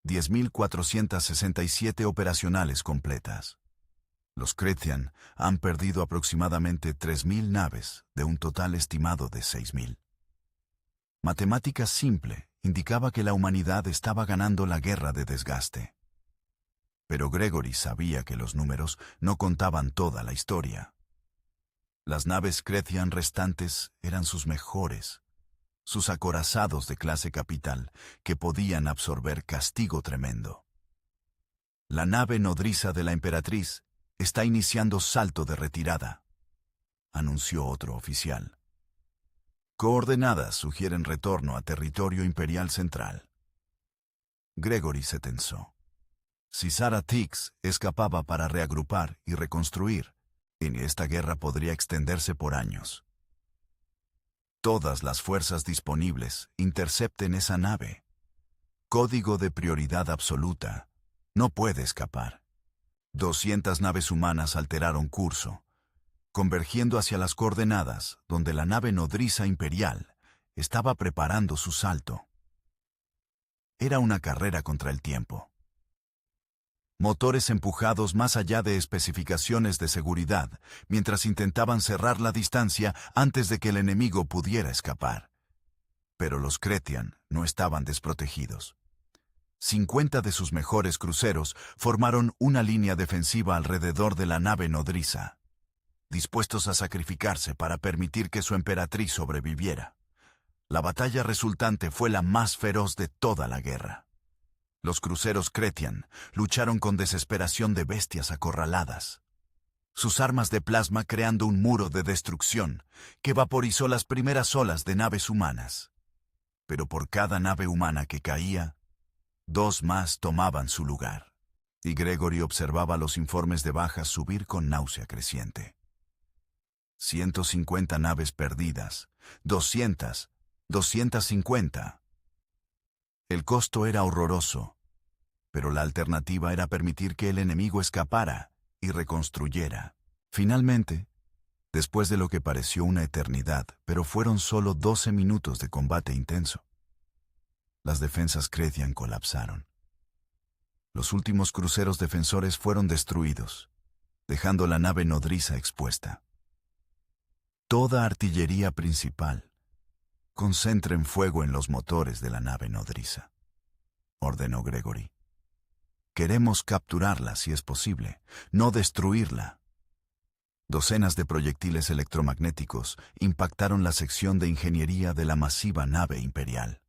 Speaker 1: 10.467 operacionales completas. Los Krethian han perdido aproximadamente 3.000 naves de un total estimado de 6.000. Matemática simple indicaba que la humanidad estaba ganando la guerra de desgaste. Pero Gregory sabía que los números no contaban toda la historia. Las naves Krethian restantes eran sus mejores, sus acorazados de clase capital que podían absorber castigo tremendo. La nave nodriza de la emperatriz está iniciando salto de retirada, anunció otro oficial. Coordenadas sugieren retorno a territorio imperial central. Gregory se tensó. Si Zara Tix escapaba para reagrupar y reconstruir, en esta guerra podría extenderse por años. Todas las fuerzas disponibles intercepten esa nave. Código de prioridad absoluta. No puede escapar. 200 naves humanas alteraron curso, convergiendo hacia las coordenadas donde la nave nodriza imperial estaba preparando su salto. Era una carrera contra el tiempo. Motores empujados más allá de especificaciones de seguridad, mientras intentaban cerrar la distancia antes de que el enemigo pudiera escapar. Pero los Krethian no estaban desprotegidos. 50 de sus mejores cruceros formaron una línea defensiva alrededor de la nave nodriza, dispuestos a sacrificarse para permitir que su emperatriz sobreviviera. La batalla resultante fue la más feroz de toda la guerra. Los cruceros Krethian lucharon con desesperación de bestias acorraladas, sus armas de plasma creando un muro de destrucción que vaporizó las primeras olas de naves humanas. Pero por cada nave humana que caía, 2 más tomaban su lugar, y Gregory observaba los informes de bajas subir con náusea creciente. 150 naves perdidas, 200, 250. El costo era horroroso, pero la alternativa era permitir que el enemigo escapara y reconstruyera. Finalmente, después de lo que pareció una eternidad, pero fueron solo 12 minutos de combate intenso, Las defensas Cretian colapsaron. Los últimos cruceros defensores fueron destruidos, dejando la nave nodriza expuesta. Toda artillería principal, concentren fuego en los motores de la nave nodriza, ordenó Gregory. Queremos capturarla si es posible, no destruirla. Docenas de proyectiles electromagnéticos impactaron la sección de ingeniería de la masiva nave imperial.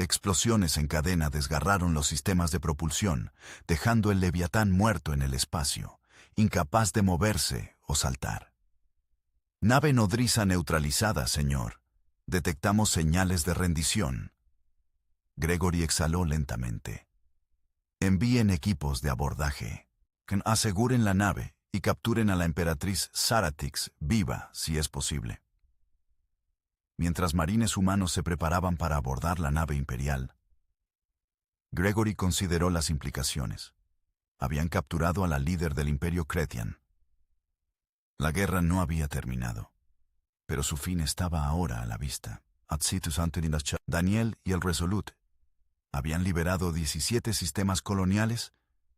Speaker 1: Explosiones en cadena desgarraron los sistemas de propulsión, dejando el Leviatán muerto en el espacio, incapaz de moverse o saltar. Nave nodriza neutralizada, señor. Detectamos señales de rendición. Gregory exhaló lentamente. Envíen equipos de abordaje. Que aseguren la nave y capturen a la emperatriz Saratix viva, si es posible. Mientras marines humanos se preparaban para abordar la nave imperial, Gregory consideró las implicaciones. Habían capturado a la líder del Imperio Cretian. La guerra no había terminado, pero su fin estaba ahora a la vista. Daniel y el Resolute habían liberado 17 sistemas coloniales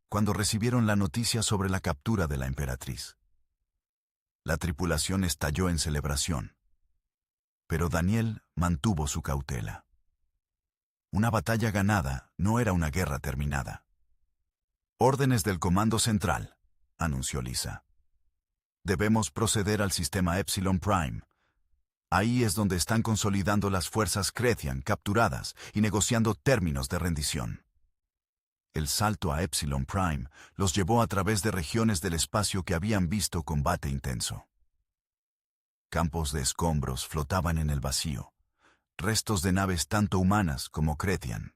Speaker 1: cuando recibieron la noticia sobre la captura de la emperatriz. La tripulación estalló en celebración, pero Daniel mantuvo su cautela. Una batalla ganada no era una guerra terminada. Órdenes del Comando Central, anunció Lisa. Debemos proceder al sistema Epsilon Prime. Ahí es donde están consolidando las fuerzas Cretian capturadas y negociando términos de rendición. El salto a Epsilon Prime los llevó a través de regiones del espacio que habían visto combate intenso. Campos de escombros flotaban en el vacío, restos de naves tanto humanas como Cretian.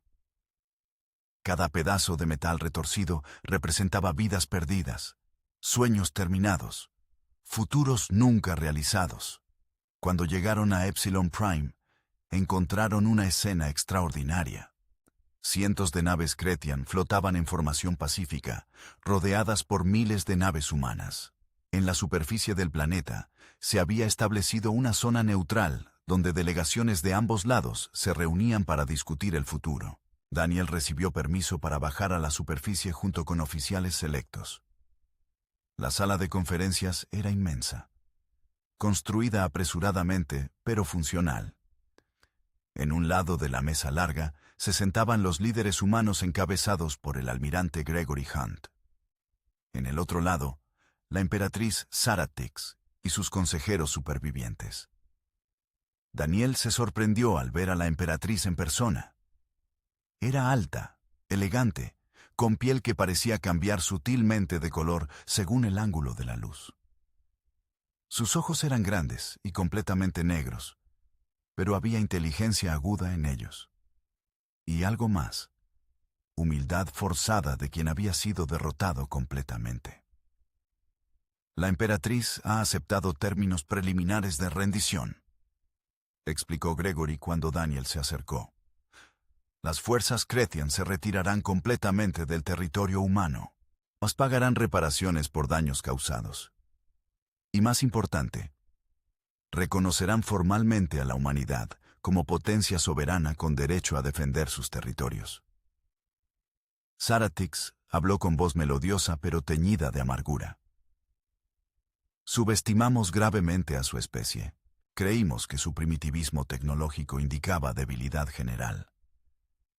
Speaker 1: Cada pedazo de metal retorcido representaba vidas perdidas, sueños terminados, futuros nunca realizados. Cuando llegaron a Epsilon Prime, encontraron una escena extraordinaria. Cientos de naves Cretian flotaban en formación pacífica, rodeadas por miles de naves humanas. En la superficie del planeta se había establecido una zona neutral donde delegaciones de ambos lados se reunían para discutir el futuro. Daniel recibió permiso para bajar a la superficie junto con oficiales selectos. La sala de conferencias era inmensa, construida apresuradamente, pero funcional. En un lado de la mesa larga se sentaban los líderes humanos encabezados por el almirante Gregory Hunt. En el otro lado, la emperatriz Saratix y sus consejeros supervivientes. Daniel se sorprendió al ver a la emperatriz en persona. Era alta, elegante, con piel que parecía cambiar sutilmente de color según el ángulo de la luz. Sus ojos eran grandes y completamente negros, pero había inteligencia aguda en ellos. Y algo más, humildad forzada de quien había sido derrotado completamente. La emperatriz ha aceptado términos preliminares de rendición, explicó Gregory cuando Daniel se acercó. Las fuerzas Cretian se retirarán completamente del territorio humano. Os pagarán reparaciones por daños causados. Y más importante, reconocerán formalmente a la humanidad como potencia soberana con derecho a defender sus territorios. Saratix habló con voz melodiosa pero teñida de amargura. Subestimamos gravemente a su especie. Creímos que su primitivismo tecnológico indicaba debilidad general.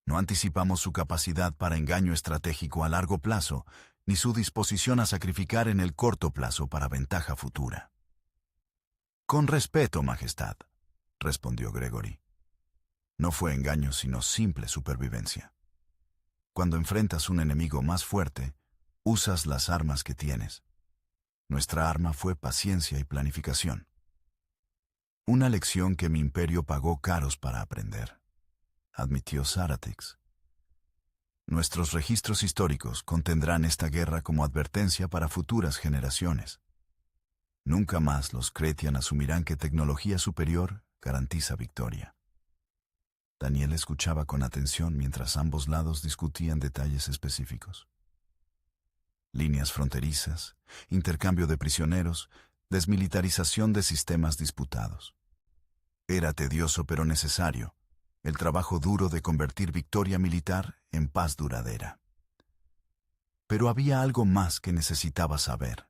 Speaker 1: No anticipamos su capacidad para engaño estratégico a largo plazo, ni su disposición a sacrificar en el corto plazo para ventaja futura. Con respeto, Majestad, respondió Gregory. No fue engaño sino simple supervivencia. Cuando enfrentas un enemigo más fuerte, usas las armas que tienes. Nuestra arma fue paciencia y planificación. Una lección que mi imperio pagó caros para aprender, admitió Saratix. Nuestros registros históricos contendrán esta guerra como advertencia para futuras generaciones. Nunca más los Cretian asumirán que tecnología superior garantiza victoria. Daniel escuchaba con atención mientras ambos lados discutían detalles específicos. Líneas fronterizas, intercambio de prisioneros, desmilitarización de sistemas disputados. Era tedioso pero necesario, el trabajo duro de convertir victoria militar en paz duradera. Pero había algo más que necesitaba saber.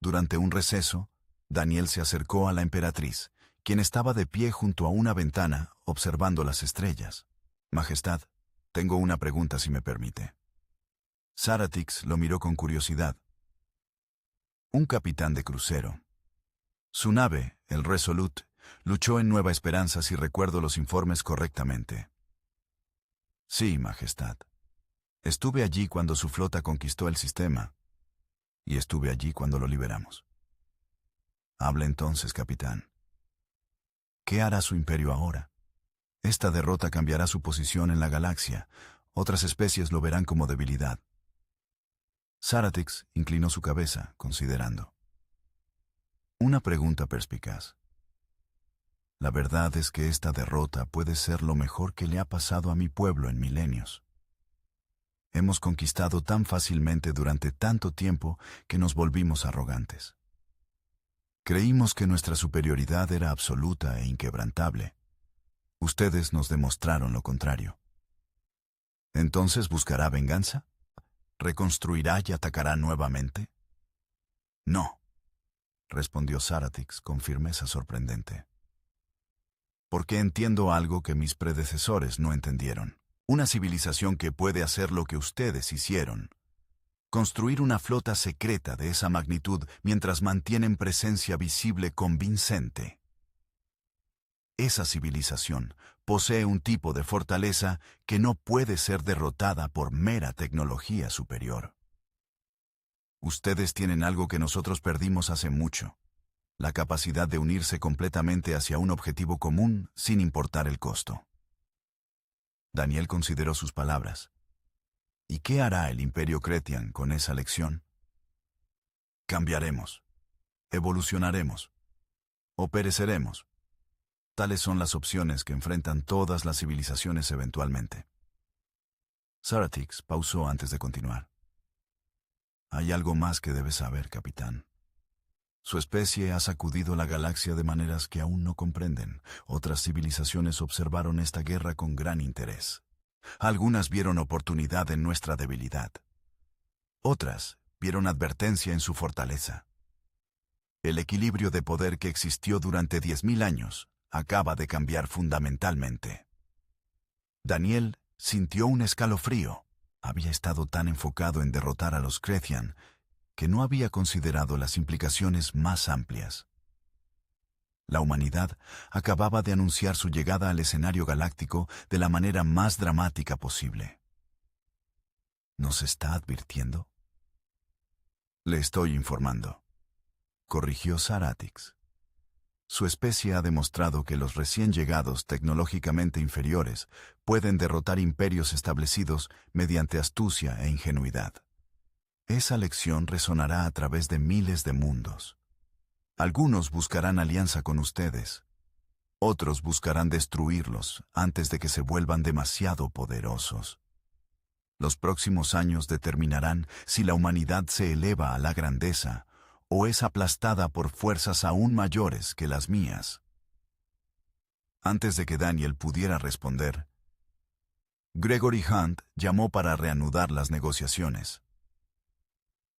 Speaker 1: Durante un receso, Daniel se acercó a la emperatriz, quien estaba de pie junto a una ventana observando las estrellas. Majestad, tengo una pregunta si me permite. Saratix lo miró con curiosidad. Un capitán de crucero. Su nave, el Resolute, luchó en Nueva Esperanza si recuerdo los informes correctamente. Sí, Majestad. Estuve allí cuando su flota conquistó el sistema, y estuve allí cuando lo liberamos. Habla entonces, capitán. ¿Qué hará su imperio ahora? Esta derrota cambiará su posición en la galaxia. Otras especies lo verán como debilidad. Saratix inclinó su cabeza, considerando. Una pregunta perspicaz. La verdad es que esta derrota puede ser lo mejor que le ha pasado a mi pueblo en milenios. Hemos conquistado tan fácilmente durante tanto tiempo que nos volvimos arrogantes. Creímos que nuestra superioridad era absoluta e inquebrantable. Ustedes nos demostraron lo contrario. ¿Entonces buscará venganza? ¿Reconstruirá y atacará nuevamente? No, respondió Saratix con firmeza sorprendente. Porque entiendo algo que mis predecesores no entendieron. Una civilización que puede hacer lo que ustedes hicieron. Construir una flota secreta de esa magnitud mientras mantienen presencia visible convincente. Esa civilización posee un tipo de fortaleza que no puede ser derrotada por mera tecnología superior. Ustedes tienen algo que nosotros perdimos hace mucho, la capacidad de unirse completamente hacia un objetivo común sin importar el costo. Daniel consideró sus palabras. ¿Y qué hará el Imperio Cretian con esa lección? Cambiaremos, evolucionaremos, o pereceremos. Tales son las opciones que enfrentan todas las civilizaciones eventualmente. Saratix pausó antes de continuar. Hay algo más que debes saber, capitán. Su especie ha sacudido la galaxia de maneras que aún no comprenden. Otras civilizaciones observaron esta guerra con gran interés. Algunas vieron oportunidad en nuestra debilidad. Otras vieron advertencia en su fortaleza. El equilibrio de poder que existió durante 10.000 años acaba de cambiar fundamentalmente. Daniel sintió un escalofrío. Había estado tan enfocado en derrotar a los Cretian que no había considerado las implicaciones más amplias. La humanidad acababa de anunciar su llegada al escenario galáctico de la manera más dramática posible. ¿Nos está advirtiendo? Le estoy informando, corrigió Saratix. Su especie ha demostrado que los recién llegados tecnológicamente inferiores pueden derrotar imperios establecidos mediante astucia e ingenuidad. Esa lección resonará a través de miles de mundos. Algunos buscarán alianza con ustedes. Otros buscarán destruirlos antes de que se vuelvan demasiado poderosos. Los próximos años determinarán si la humanidad se eleva a la grandeza o es aplastada por fuerzas aún mayores que las mías. Antes de que Daniel pudiera responder, Gregory Hunt llamó para reanudar las negociaciones.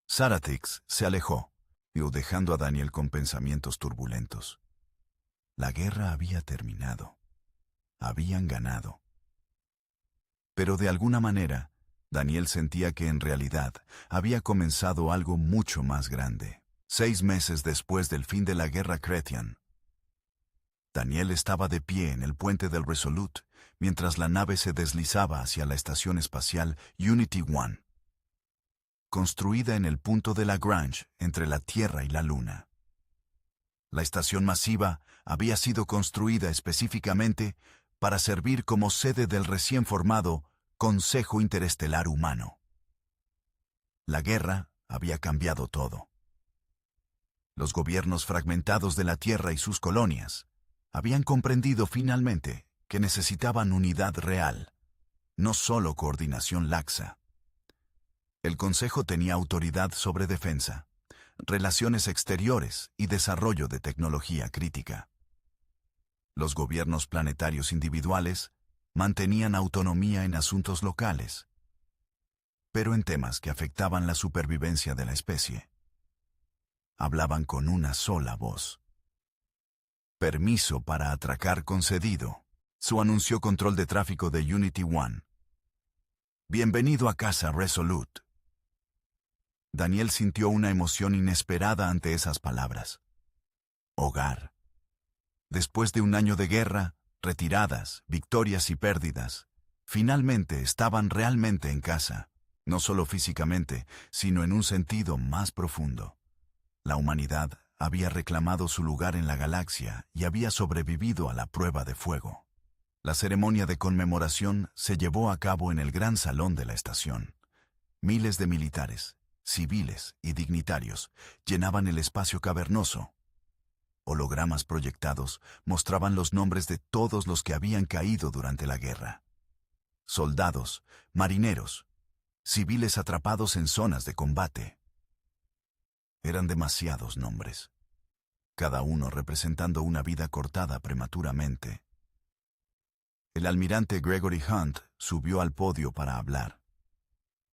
Speaker 1: Saratix se alejó, dejando a Daniel con pensamientos turbulentos. La guerra había terminado. Habían ganado. Pero de alguna manera, Daniel sentía que en realidad había comenzado algo mucho más grande. 6 meses después del fin de la guerra Cretian, Daniel estaba de pie en el puente del Resolute mientras la nave se deslizaba hacia la estación espacial Unity One, construida en el punto de Lagrange entre la Tierra y la Luna. La estación masiva había sido construida específicamente para servir como sede del recién formado Consejo Interestelar Humano. La guerra había cambiado todo. Los gobiernos fragmentados de la Tierra y sus colonias habían comprendido finalmente que necesitaban unidad real, no solo coordinación laxa. El Consejo tenía autoridad sobre defensa, relaciones exteriores y desarrollo de tecnología crítica. Los gobiernos planetarios individuales mantenían autonomía en asuntos locales, pero en temas que afectaban la supervivencia de la especie, hablaban con una sola voz. Permiso para atracar concedido. Su anunció control de tráfico de Unity One. Bienvenido a casa, Resolute. Daniel sintió una emoción inesperada ante esas palabras. Hogar. Después de un año de guerra, retiradas, victorias y pérdidas, finalmente estaban realmente en casa, no solo físicamente, sino en un sentido más profundo. La humanidad había reclamado su lugar en la galaxia y había sobrevivido a la prueba de fuego. La ceremonia de conmemoración se llevó a cabo en el gran salón de la estación. Miles de militares, civiles y dignitarios llenaban el espacio cavernoso. Hologramas proyectados mostraban los nombres de todos los que habían caído durante la guerra. Soldados, marineros, civiles atrapados en zonas de combate. Eran demasiados nombres, cada uno representando una vida cortada prematuramente. El almirante Gregory Hunt subió al podio para hablar.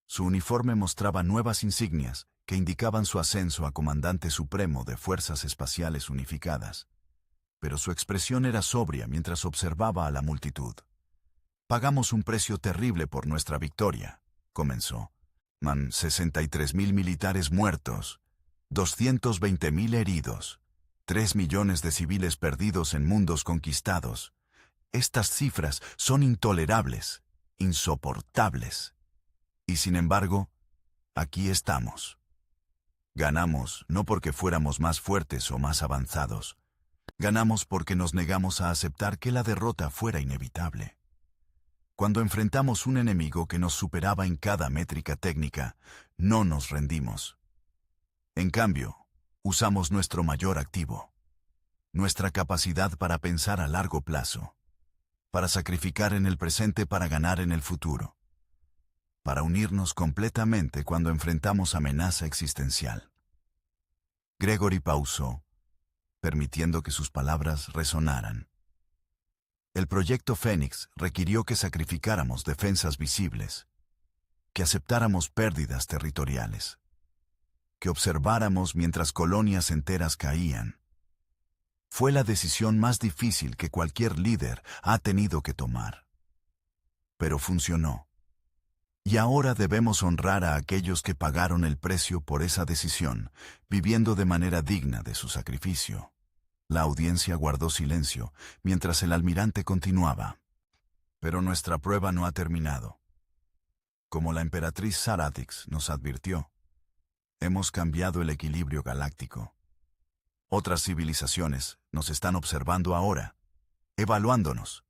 Speaker 1: Su uniforme mostraba nuevas insignias que indicaban su ascenso a comandante supremo de Fuerzas Espaciales Unificadas, pero su expresión era sobria mientras observaba a la multitud. «Pagamos un precio terrible por nuestra victoria», comenzó. 63.000 militares muertos, 220.000 heridos, 3 millones de civiles perdidos en mundos conquistados. Estas cifras son intolerables, insoportables. Y sin embargo, aquí estamos. Ganamos no porque fuéramos más fuertes o más avanzados. Ganamos porque nos negamos a aceptar que la derrota fuera inevitable. Cuando enfrentamos un enemigo que nos superaba en cada métrica técnica, no nos rendimos. En cambio, usamos nuestro mayor activo, nuestra capacidad para pensar a largo plazo, para sacrificar en el presente para ganar en el futuro, para unirnos completamente cuando enfrentamos amenaza existencial. Gregory pausó, permitiendo que sus palabras resonaran. El proyecto Fénix requirió que sacrificáramos defensas visibles, que aceptáramos pérdidas territoriales, que observáramos mientras colonias enteras caían. Fue la decisión más difícil que cualquier líder ha tenido que tomar. Pero funcionó. Y ahora debemos honrar a aquellos que pagaron el precio por esa decisión, viviendo de manera digna de su sacrificio. La audiencia guardó silencio, mientras el almirante continuaba. Pero nuestra prueba no ha terminado. Como la emperatriz Saradix nos advirtió, hemos cambiado el equilibrio galáctico. Otras civilizaciones nos están observando ahora, evaluándonos,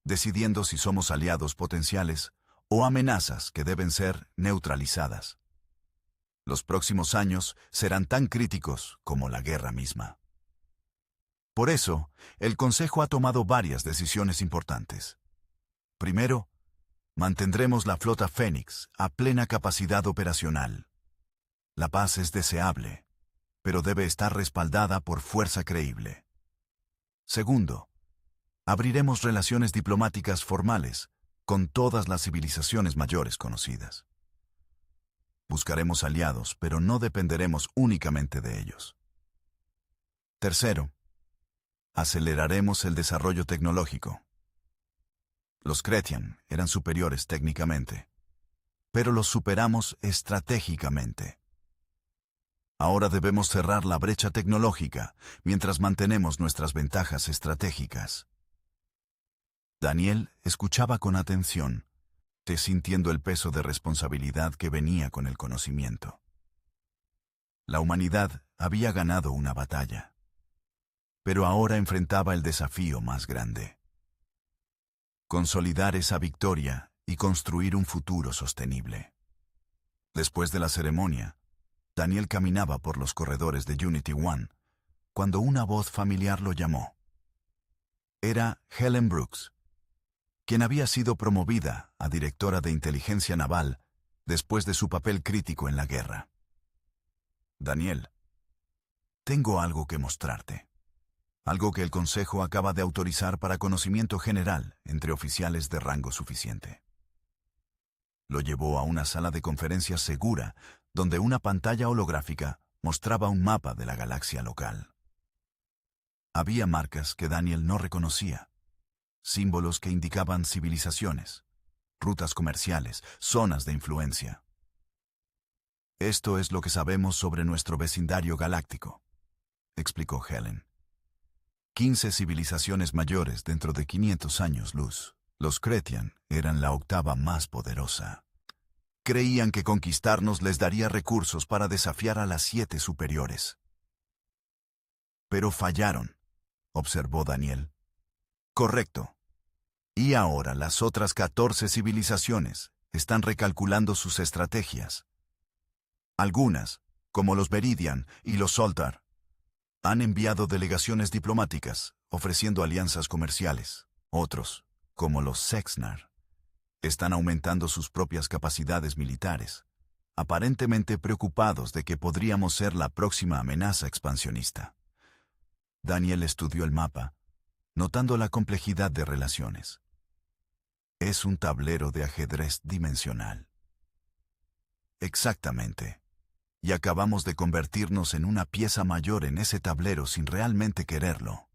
Speaker 1: decidiendo si somos aliados potenciales o amenazas que deben ser neutralizadas. Los próximos años serán tan críticos como la guerra misma. Por eso, el Consejo ha tomado varias decisiones importantes. Primero, mantendremos la flota Fénix a plena capacidad operacional. La paz es deseable, pero debe estar respaldada por fuerza creíble. Segundo, abriremos relaciones diplomáticas formales con todas las civilizaciones mayores conocidas. Buscaremos aliados, pero no dependeremos únicamente de ellos. Tercero, aceleraremos el desarrollo tecnológico. Los Cretian eran superiores técnicamente, pero los superamos estratégicamente. Ahora debemos cerrar la brecha tecnológica mientras mantenemos nuestras ventajas estratégicas. Daniel escuchaba con atención, sintiendo el peso de responsabilidad que venía con el conocimiento. La humanidad había ganado una batalla, pero ahora enfrentaba el desafío más grande: consolidar esa victoria y construir un futuro sostenible. Después de la ceremonia, Daniel caminaba por los corredores de Unity One, cuando una voz familiar lo llamó. Era Helen Brooks, quien había sido promovida a directora de inteligencia naval después de su papel crítico en la guerra. Daniel, tengo algo que mostrarte. algo que el Consejo acaba de autorizar para conocimiento general entre oficiales de rango suficiente. Lo llevó a una sala de conferencias segura, donde una pantalla holográfica mostraba un mapa de la galaxia local. Había marcas que Daniel no reconocía, símbolos que indicaban civilizaciones, rutas comerciales, zonas de influencia. Esto es lo que sabemos sobre nuestro vecindario galáctico, explicó Helen. 15 civilizaciones mayores dentro de 500 años luz. Los Cretian eran la octava más poderosa. Creían que conquistarnos les daría recursos para desafiar a las 7 superiores. Pero fallaron, observó Daniel. Correcto. Y ahora las otras 14 civilizaciones están recalculando sus estrategias. Algunas, como los Veridian y los Soltar, han enviado delegaciones diplomáticas, ofreciendo alianzas comerciales. Otros, como los Sexnar, están aumentando sus propias capacidades militares, aparentemente preocupados de que podríamos ser la próxima amenaza expansionista. Daniel estudió el mapa, notando la complejidad de relaciones. Es un tablero de ajedrez dimensional. Exactamente. Y acabamos de convertirnos en una pieza mayor en ese tablero sin realmente quererlo.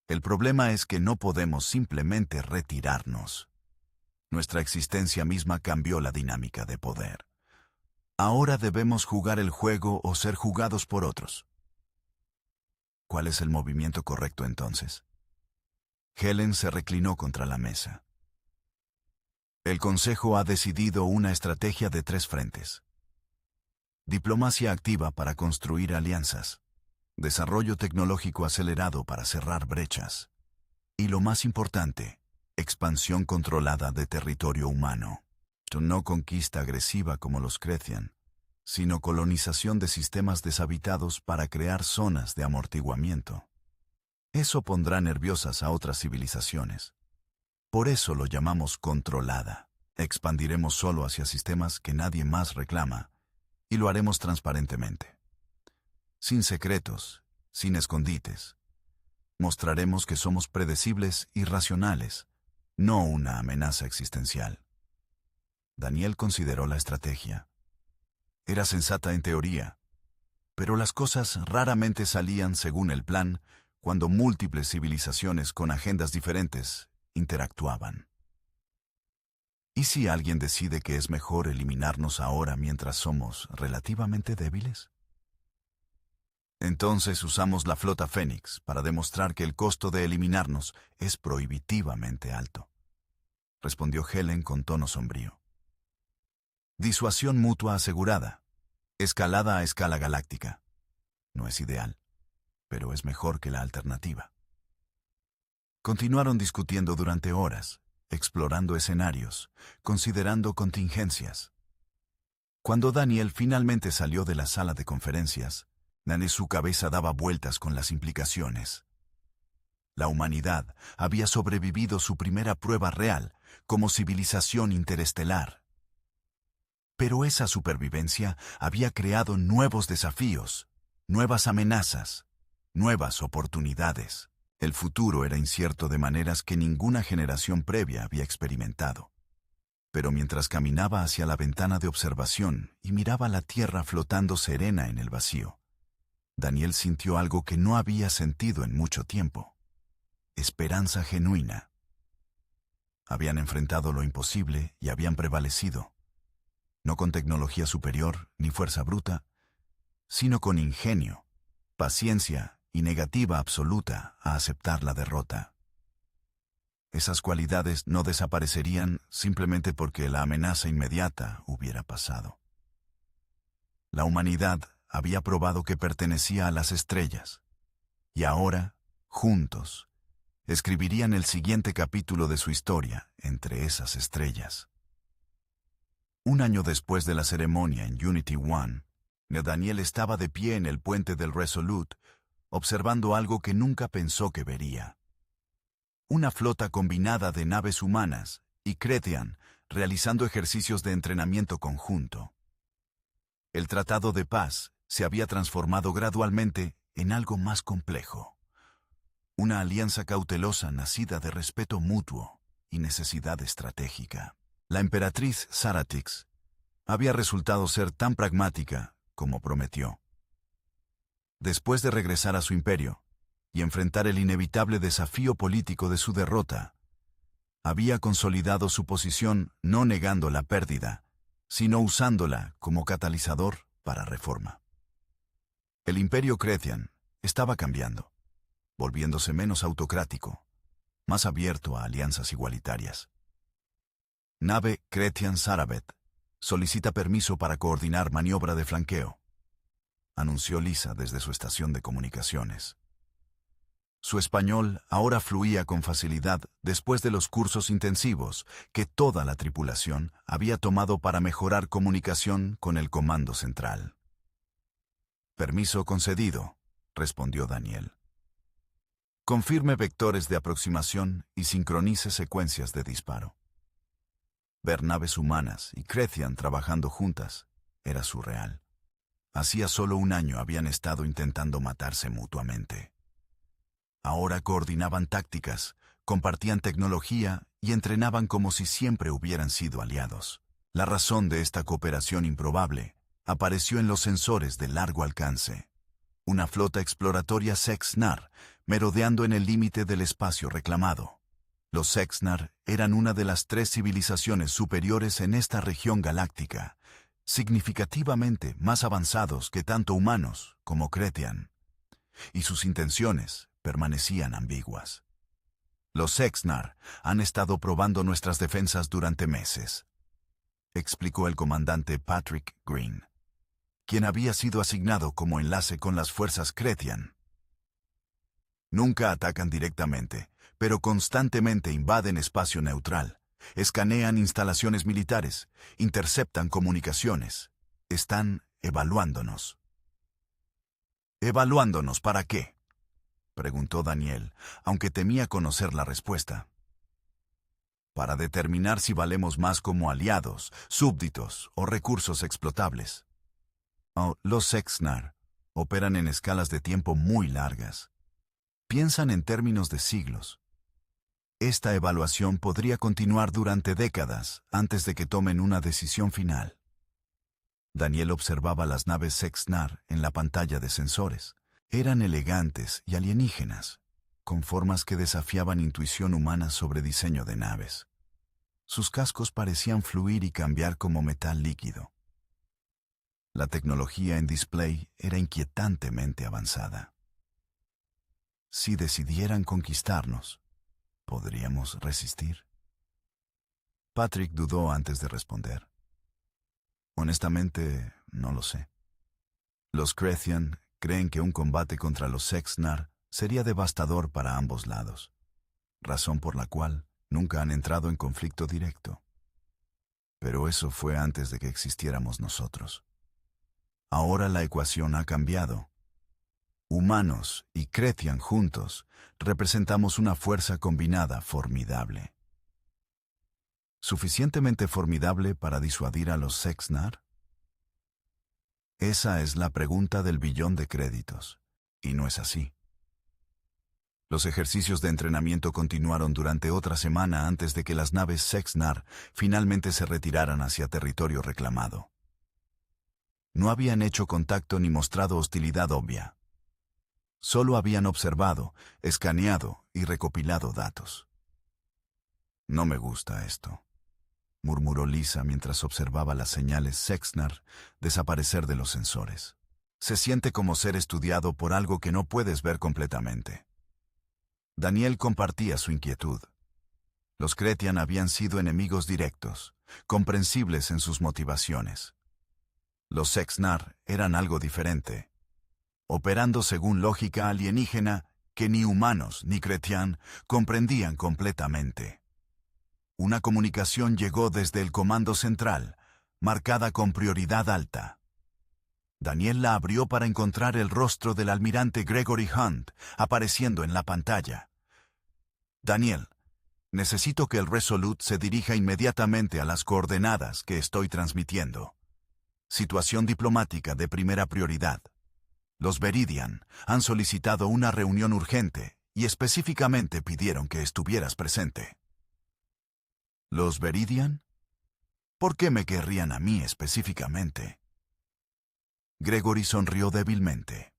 Speaker 1: El problema es que no podemos simplemente retirarnos. Nuestra existencia misma cambió la dinámica de poder. Ahora debemos jugar el juego o ser jugados por otros. ¿Cuál es el movimiento correcto entonces? Helen se reclinó contra la mesa. El Consejo ha decidido una estrategia de 3 frentes. Diplomacia activa para construir alianzas. Desarrollo tecnológico acelerado para cerrar brechas. Y lo más importante, expansión controlada de territorio humano. No conquista agresiva como los Cretian, sino colonización de sistemas deshabitados para crear zonas de amortiguamiento. Eso pondrá nerviosas a otras civilizaciones. Por eso lo llamamos controlada. Expandiremos solo hacia sistemas que nadie más reclama, y lo haremos transparentemente. Sin secretos, sin escondites. Mostraremos que somos predecibles y racionales, no una amenaza existencial. Daniel consideró la estrategia. Era sensata en teoría, pero las cosas raramente salían según el plan cuando múltiples civilizaciones con agendas diferentes interactuaban. ¿Y si alguien decide que es mejor eliminarnos ahora mientras somos relativamente débiles? Entonces usamos la flota Fénix para demostrar que el costo de eliminarnos es prohibitivamente alto, respondió Helen con tono sombrío. Disuasión mutua asegurada, escalada a escala galáctica. No es ideal, pero es mejor que la alternativa. Continuaron discutiendo durante horas, explorando escenarios, considerando contingencias. Cuando Daniel finalmente salió de la sala de conferencias, su cabeza daba vueltas con las implicaciones. La humanidad había sobrevivido su primera prueba real como civilización interestelar. Pero esa supervivencia había creado nuevos desafíos, nuevas amenazas, nuevas oportunidades. El futuro era incierto de maneras que ninguna generación previa había experimentado. Pero mientras caminaba hacia la ventana de observación y miraba la Tierra flotando serena en el vacío, Daniel sintió algo que no había sentido en mucho tiempo. Esperanza genuina. Habían enfrentado lo imposible y habían prevalecido. No con tecnología superior ni fuerza bruta, sino con ingenio, paciencia y negativa absoluta a aceptar la derrota. Esas cualidades no desaparecerían simplemente porque la amenaza inmediata hubiera pasado. La humanidad había probado que pertenecía a las estrellas, y ahora, juntos, escribirían el siguiente capítulo de su historia entre esas estrellas. Un año después de la ceremonia en Unity One, Daniel estaba de pie en el puente del Resolute, observando algo que nunca pensó que vería. Una flota combinada de naves humanas y Cretian realizando ejercicios de entrenamiento conjunto. El Tratado de Paz se había transformado gradualmente en algo más complejo, Una alianza cautelosa nacida de respeto mutuo y necesidad estratégica. La emperatriz Saratix había resultado ser tan pragmática como prometió. Después de regresar a su imperio y enfrentar el inevitable desafío político de su derrota, había consolidado su posición no negando la pérdida, sino usándola como catalizador para reforma. El imperio Cretian estaba cambiando, volviéndose menos autocrático, más abierto a alianzas igualitarias. Nave Cretian Sarabeth solicita permiso para coordinar maniobra de flanqueo, anunció Lisa desde su estación de comunicaciones. Su español ahora fluía con facilidad después de los cursos intensivos que toda la tripulación había tomado para mejorar comunicación con el comando central. Permiso concedido, respondió Daniel. Confirme vectores de aproximación y sincronice secuencias de disparo. Ver naves humanas y Cretian trabajando juntas era surreal. Hacía solo un año habían estado intentando matarse mutuamente. Ahora coordinaban tácticas, compartían tecnología y entrenaban como si siempre hubieran sido aliados. La razón de esta cooperación improbable apareció en los sensores de largo alcance. Una flota exploratoria Sexnar merodeando en el límite del espacio reclamado. Los Sexnar eran una de las 3 civilizaciones superiores en esta región galáctica, significativamente más avanzados que tanto humanos como Cretian, y sus intenciones permanecían ambiguas. Los Sexnar han estado probando nuestras defensas durante meses, explicó el comandante Patrick Green, quien había sido asignado como enlace con las fuerzas Cretian. Nunca atacan directamente, pero constantemente invaden espacio neutral, escanean instalaciones militares, interceptan comunicaciones. Están evaluándonos. ¿Evaluándonos para qué?, preguntó Daniel, aunque temía conocer la respuesta. Para determinar si valemos más como aliados, súbditos o recursos explotables. Los Sexnar operan en escalas de tiempo muy largas. Piensan en términos de siglos. Esta evaluación podría continuar durante décadas antes de que tomen una decisión final. Daniel observaba las naves Sexnar en la pantalla de sensores. Eran elegantes y alienígenas, con formas que desafiaban intuición humana sobre diseño de naves. Sus cascos parecían fluir y cambiar como metal líquido. La tecnología en display era inquietantemente avanzada. Si decidieran conquistarnos, ¿podríamos resistir? Patrick dudó antes de responder. Honestamente, no lo sé. Los Cretian creen que un combate contra los Sexnar sería devastador para ambos lados, razón por la cual nunca han entrado en conflicto directo. Pero eso fue antes de que existiéramos nosotros. Ahora la ecuación ha cambiado. Humanos y Cretian juntos representamos una fuerza combinada formidable. ¿Suficientemente formidable para disuadir a los Sexnar? Esa es la pregunta del billón de créditos, y no es así. Los ejercicios de entrenamiento continuaron durante otra semana antes de que las naves Sexnar finalmente se retiraran hacia territorio reclamado. No habían hecho contacto ni mostrado hostilidad obvia. Solo habían observado, escaneado y recopilado datos. No me gusta esto, murmuró Lisa mientras observaba las señales Sexnar desaparecer de los sensores. Se siente como ser estudiado por algo que no puedes ver completamente. Daniel compartía su inquietud. Los Cretian habían sido enemigos directos, comprensibles en sus motivaciones. Los Sexnar eran algo diferente, operando según lógica alienígena que ni humanos ni Cretian comprendían completamente. Una comunicación llegó desde el comando central, marcada con prioridad alta. Daniel la abrió para encontrar el rostro del almirante Gregory Hunt apareciendo en la pantalla. Daniel, necesito que el Resolute se dirija inmediatamente a las coordenadas que estoy transmitiendo. Situación diplomática de primera prioridad. Los Veridian han solicitado una reunión urgente y específicamente pidieron que estuvieras presente. ¿Los Veridian? ¿Por qué me querrían a mí específicamente? Gregory sonrió débilmente.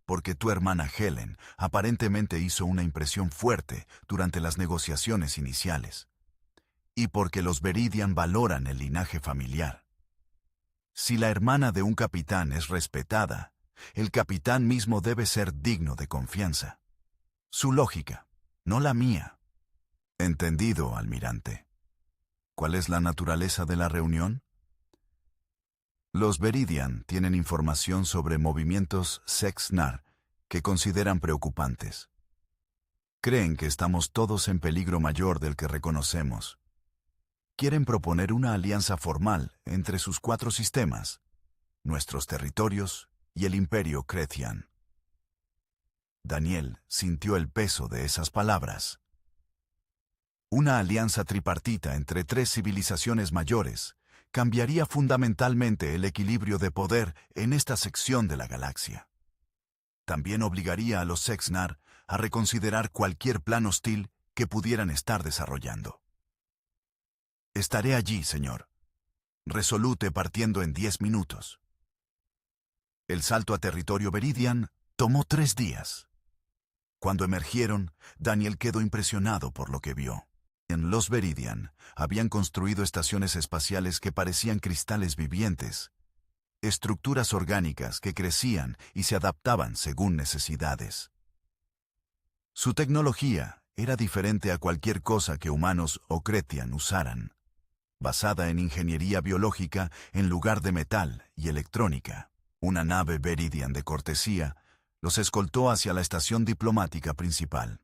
Speaker 1: Porque tu hermana Helen aparentemente hizo una impresión fuerte durante las negociaciones iniciales. Y porque los Veridian valoran el linaje familiar. Si la hermana de un capitán es respetada, el capitán mismo debe ser digno de confianza. Su lógica, no la mía. Entendido, almirante. ¿Cuál es la naturaleza de la reunión? Los Veridian tienen información sobre movimientos Sex-Nar que consideran preocupantes. Creen que estamos todos en peligro mayor del que reconocemos. Quieren proponer una alianza formal entre sus 4 sistemas, nuestros territorios y el Imperio Cretian. Daniel sintió el peso de esas palabras. Una alianza tripartita entre 3 civilizaciones mayores cambiaría fundamentalmente el equilibrio de poder en esta sección de la galaxia. También obligaría a los Sex-Nar a reconsiderar cualquier plan hostil que pudieran estar desarrollando. Estaré allí, señor. Resolute partiendo en 10 minutos. El salto a territorio Veridian tomó 3 días. Cuando emergieron, Daniel quedó impresionado por lo que vio. En los Veridian habían construido estaciones espaciales que parecían cristales vivientes, estructuras orgánicas que crecían y se adaptaban según necesidades. Su tecnología era diferente a cualquier cosa que humanos o Cretian usaran, basada en ingeniería biológica en lugar de metal y electrónica. Una nave Veridian de cortesía los escoltó hacia la estación diplomática principal.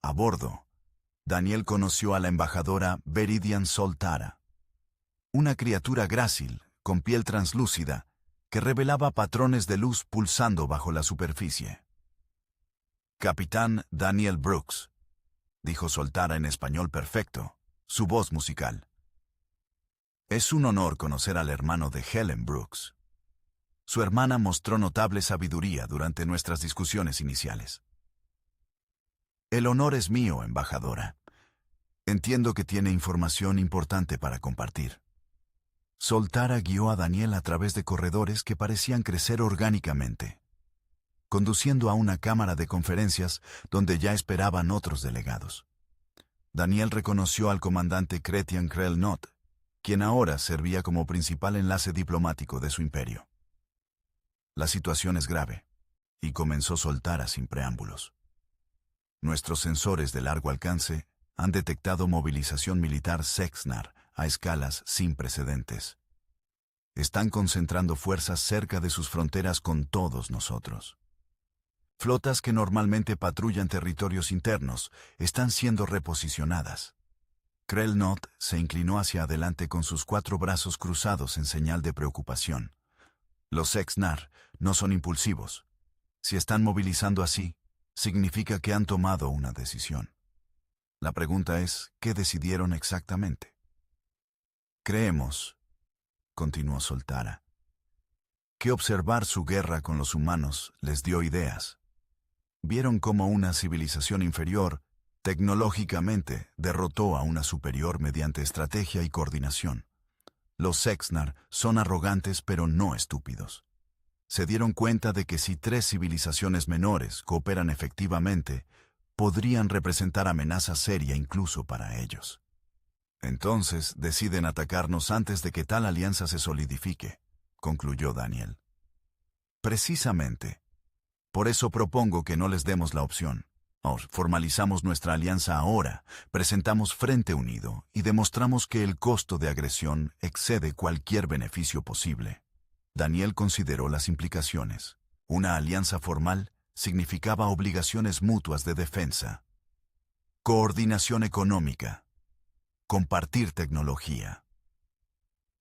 Speaker 1: A bordo, Daniel conoció a la embajadora Veridian Soltara, una criatura grácil con piel translúcida que revelaba patrones de luz pulsando bajo la superficie. Capitán Daniel Brooks, dijo Soltara en español perfecto, su voz musical. Es un honor conocer al hermano de Helen Brooks. Su hermana mostró notable sabiduría durante nuestras discusiones iniciales. El honor es mío, embajadora. Entiendo que tiene información importante para compartir. Soltara guió a Daniel a través de corredores que parecían crecer orgánicamente, conduciendo a una cámara de conferencias donde ya esperaban otros delegados. Daniel reconoció al comandante Cretian Krell Not, quien ahora servía como principal enlace diplomático de su imperio. La situación es grave, y comenzó Soltara sin preámbulos. Nuestros sensores de largo alcance han detectado movilización militar Sex-Nar a escalas sin precedentes. Están concentrando fuerzas cerca de sus fronteras con todos nosotros. Flotas que normalmente patrullan territorios internos están siendo reposicionadas. Krell Not se inclinó hacia adelante con sus 4 brazos cruzados en señal de preocupación. Los Sex-Nar no son impulsivos. Si están movilizando así, significa que han tomado una decisión. La pregunta es, ¿qué decidieron exactamente? Creemos, continuó Soltara, que observar su guerra con los humanos les dio ideas. Vieron cómo una civilización inferior, tecnológicamente, derrotó a una superior mediante estrategia y coordinación. Los Sex-Nar son arrogantes pero no estúpidos. Se dieron cuenta de que si 3 civilizaciones menores cooperan efectivamente, podrían representar amenaza seria incluso para ellos. Entonces deciden atacarnos antes de que tal alianza se solidifique, concluyó Daniel. Precisamente. Por eso propongo que no les demos la opción. Formalizamos nuestra alianza ahora, presentamos frente unido y demostramos que el costo de agresión excede cualquier beneficio posible. Daniel consideró las implicaciones. Una alianza formal significaba obligaciones mutuas de defensa, coordinación económica, compartir tecnología.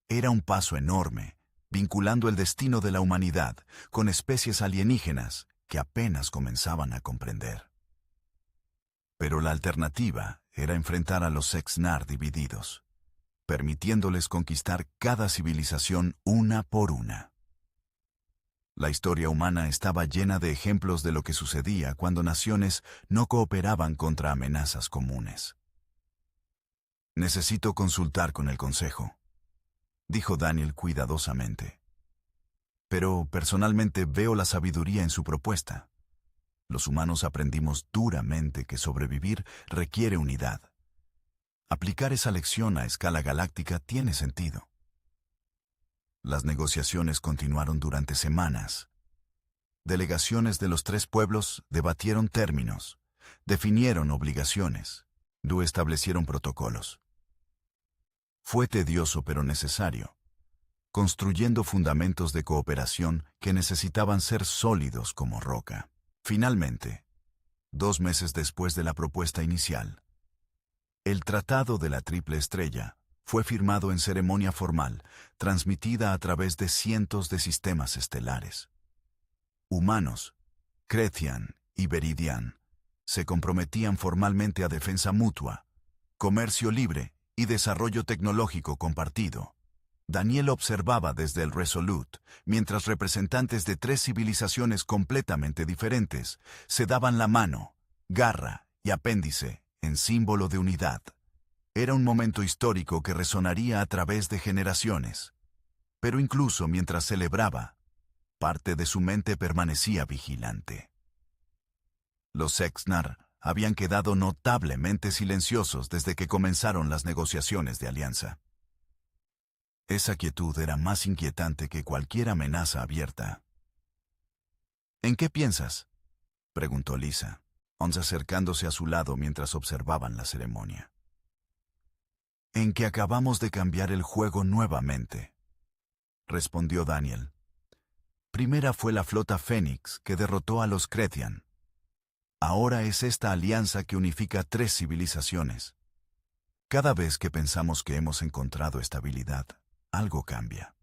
Speaker 1: Era un paso enorme, vinculando el destino de la humanidad con especies alienígenas que apenas comenzaban a comprender. Pero la alternativa era enfrentar a los Sex-Nar divididos, permitiéndoles conquistar cada civilización una por una. La historia humana estaba llena de ejemplos de lo que sucedía cuando naciones no cooperaban contra amenazas comunes. Necesito consultar con el Consejo, dijo Daniel cuidadosamente. Pero personalmente veo la sabiduría en su propuesta. Los humanos aprendimos duramente que sobrevivir requiere unidad. Aplicar esa lección a escala galáctica tiene sentido. Las negociaciones continuaron durante semanas. Delegaciones de los 3 pueblos debatieron términos, definieron obligaciones, establecieron protocolos. Fue tedioso pero necesario, construyendo fundamentos de cooperación que necesitaban ser sólidos como roca. Finalmente, 2 meses después de la propuesta inicial, el Tratado de la Triple Estrella fue firmado en ceremonia formal, transmitida a través de cientos de sistemas estelares. Humanos, Cretian y Veridian se comprometían formalmente a defensa mutua, comercio libre y desarrollo tecnológico compartido. Daniel observaba desde el Resolute, mientras representantes de 3 civilizaciones completamente diferentes se daban la mano, garra y apéndice en símbolo de unidad. Era un momento histórico que resonaría a través de generaciones. Pero incluso mientras celebraba, parte de su mente permanecía vigilante. Los Exnar habían quedado notablemente silenciosos desde que comenzaron las negociaciones de alianza. Esa quietud era más inquietante que cualquier amenaza abierta. ¿En qué piensas?, preguntó Lisa, acercándose a su lado mientras observaban la ceremonia. En que acabamos de cambiar el juego nuevamente, respondió Daniel. Primera fue la flota Fénix que derrotó a los Cretian. Ahora es esta alianza que unifica 3 civilizaciones. Cada vez que pensamos que hemos encontrado estabilidad, algo cambia.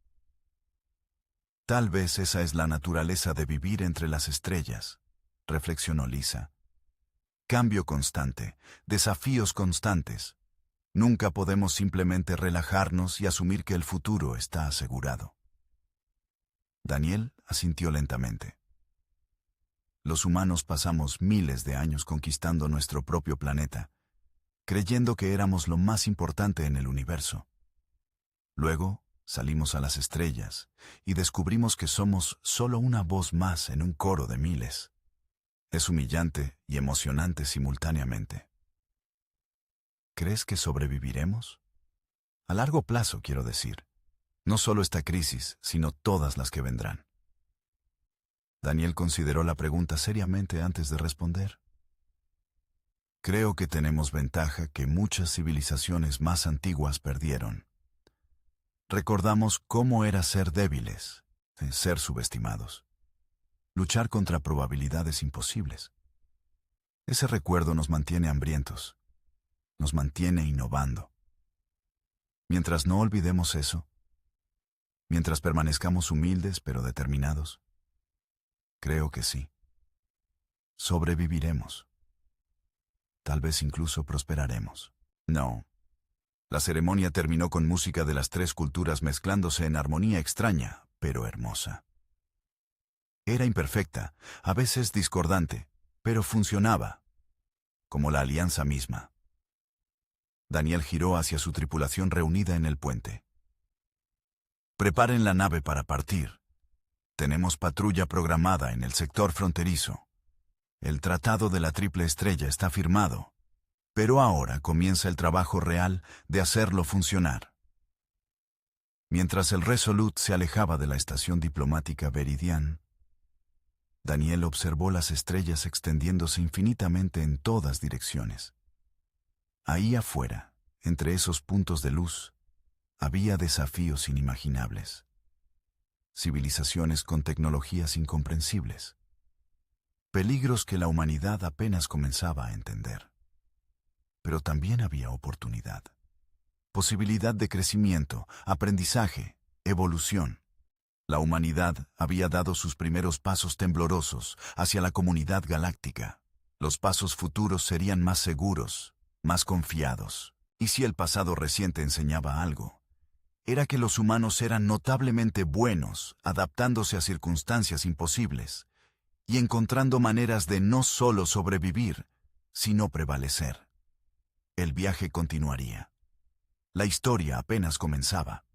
Speaker 1: Tal vez esa es la naturaleza de vivir entre las estrellas, reflexionó Lisa. Cambio constante, desafíos constantes. Nunca podemos simplemente relajarnos y asumir que el futuro está asegurado. Daniel asintió lentamente. Los humanos pasamos miles de años conquistando nuestro propio planeta, creyendo que éramos lo más importante en el universo. Luego salimos a las estrellas y descubrimos que somos solo una voz más en un coro de miles. Es humillante y emocionante simultáneamente. ¿Crees que sobreviviremos? A largo plazo, quiero decir. No solo esta crisis, sino todas las que vendrán. Daniel consideró la pregunta seriamente antes de responder. Creo que tenemos ventaja que muchas civilizaciones más antiguas perdieron. Recordamos cómo era ser débiles, ser subestimados, luchar contra probabilidades imposibles. Ese recuerdo nos mantiene hambrientos, nos mantiene innovando. Mientras no olvidemos eso, mientras permanezcamos humildes pero determinados, creo que sí. Sobreviviremos. Tal vez incluso prosperaremos. No. La ceremonia terminó con música de las 3 culturas mezclándose en armonía extraña, pero hermosa. Era imperfecta, a veces discordante, pero funcionaba, como la alianza misma. Daniel giró hacia su tripulación reunida en el puente. Preparen la nave para partir. Tenemos patrulla programada en el sector fronterizo. El Tratado de la Triple Estrella está firmado. Pero ahora comienza el trabajo real de hacerlo funcionar. Mientras el Resolute se alejaba de la estación diplomática Veridian, Daniel observó las estrellas extendiéndose infinitamente en todas direcciones. Ahí afuera, entre esos puntos de luz, había desafíos inimaginables. Civilizaciones con tecnologías incomprensibles. Peligros que la humanidad apenas comenzaba a entender. Pero también había oportunidad, posibilidad de crecimiento, aprendizaje, evolución. La humanidad había dado sus primeros pasos temblorosos hacia la comunidad galáctica. Los pasos futuros serían más seguros, más confiados. Y si el pasado reciente enseñaba algo, era que los humanos eran notablemente buenos, adaptándose a circunstancias imposibles y encontrando maneras de no solo sobrevivir, sino prevalecer. El viaje continuaría. La historia apenas comenzaba.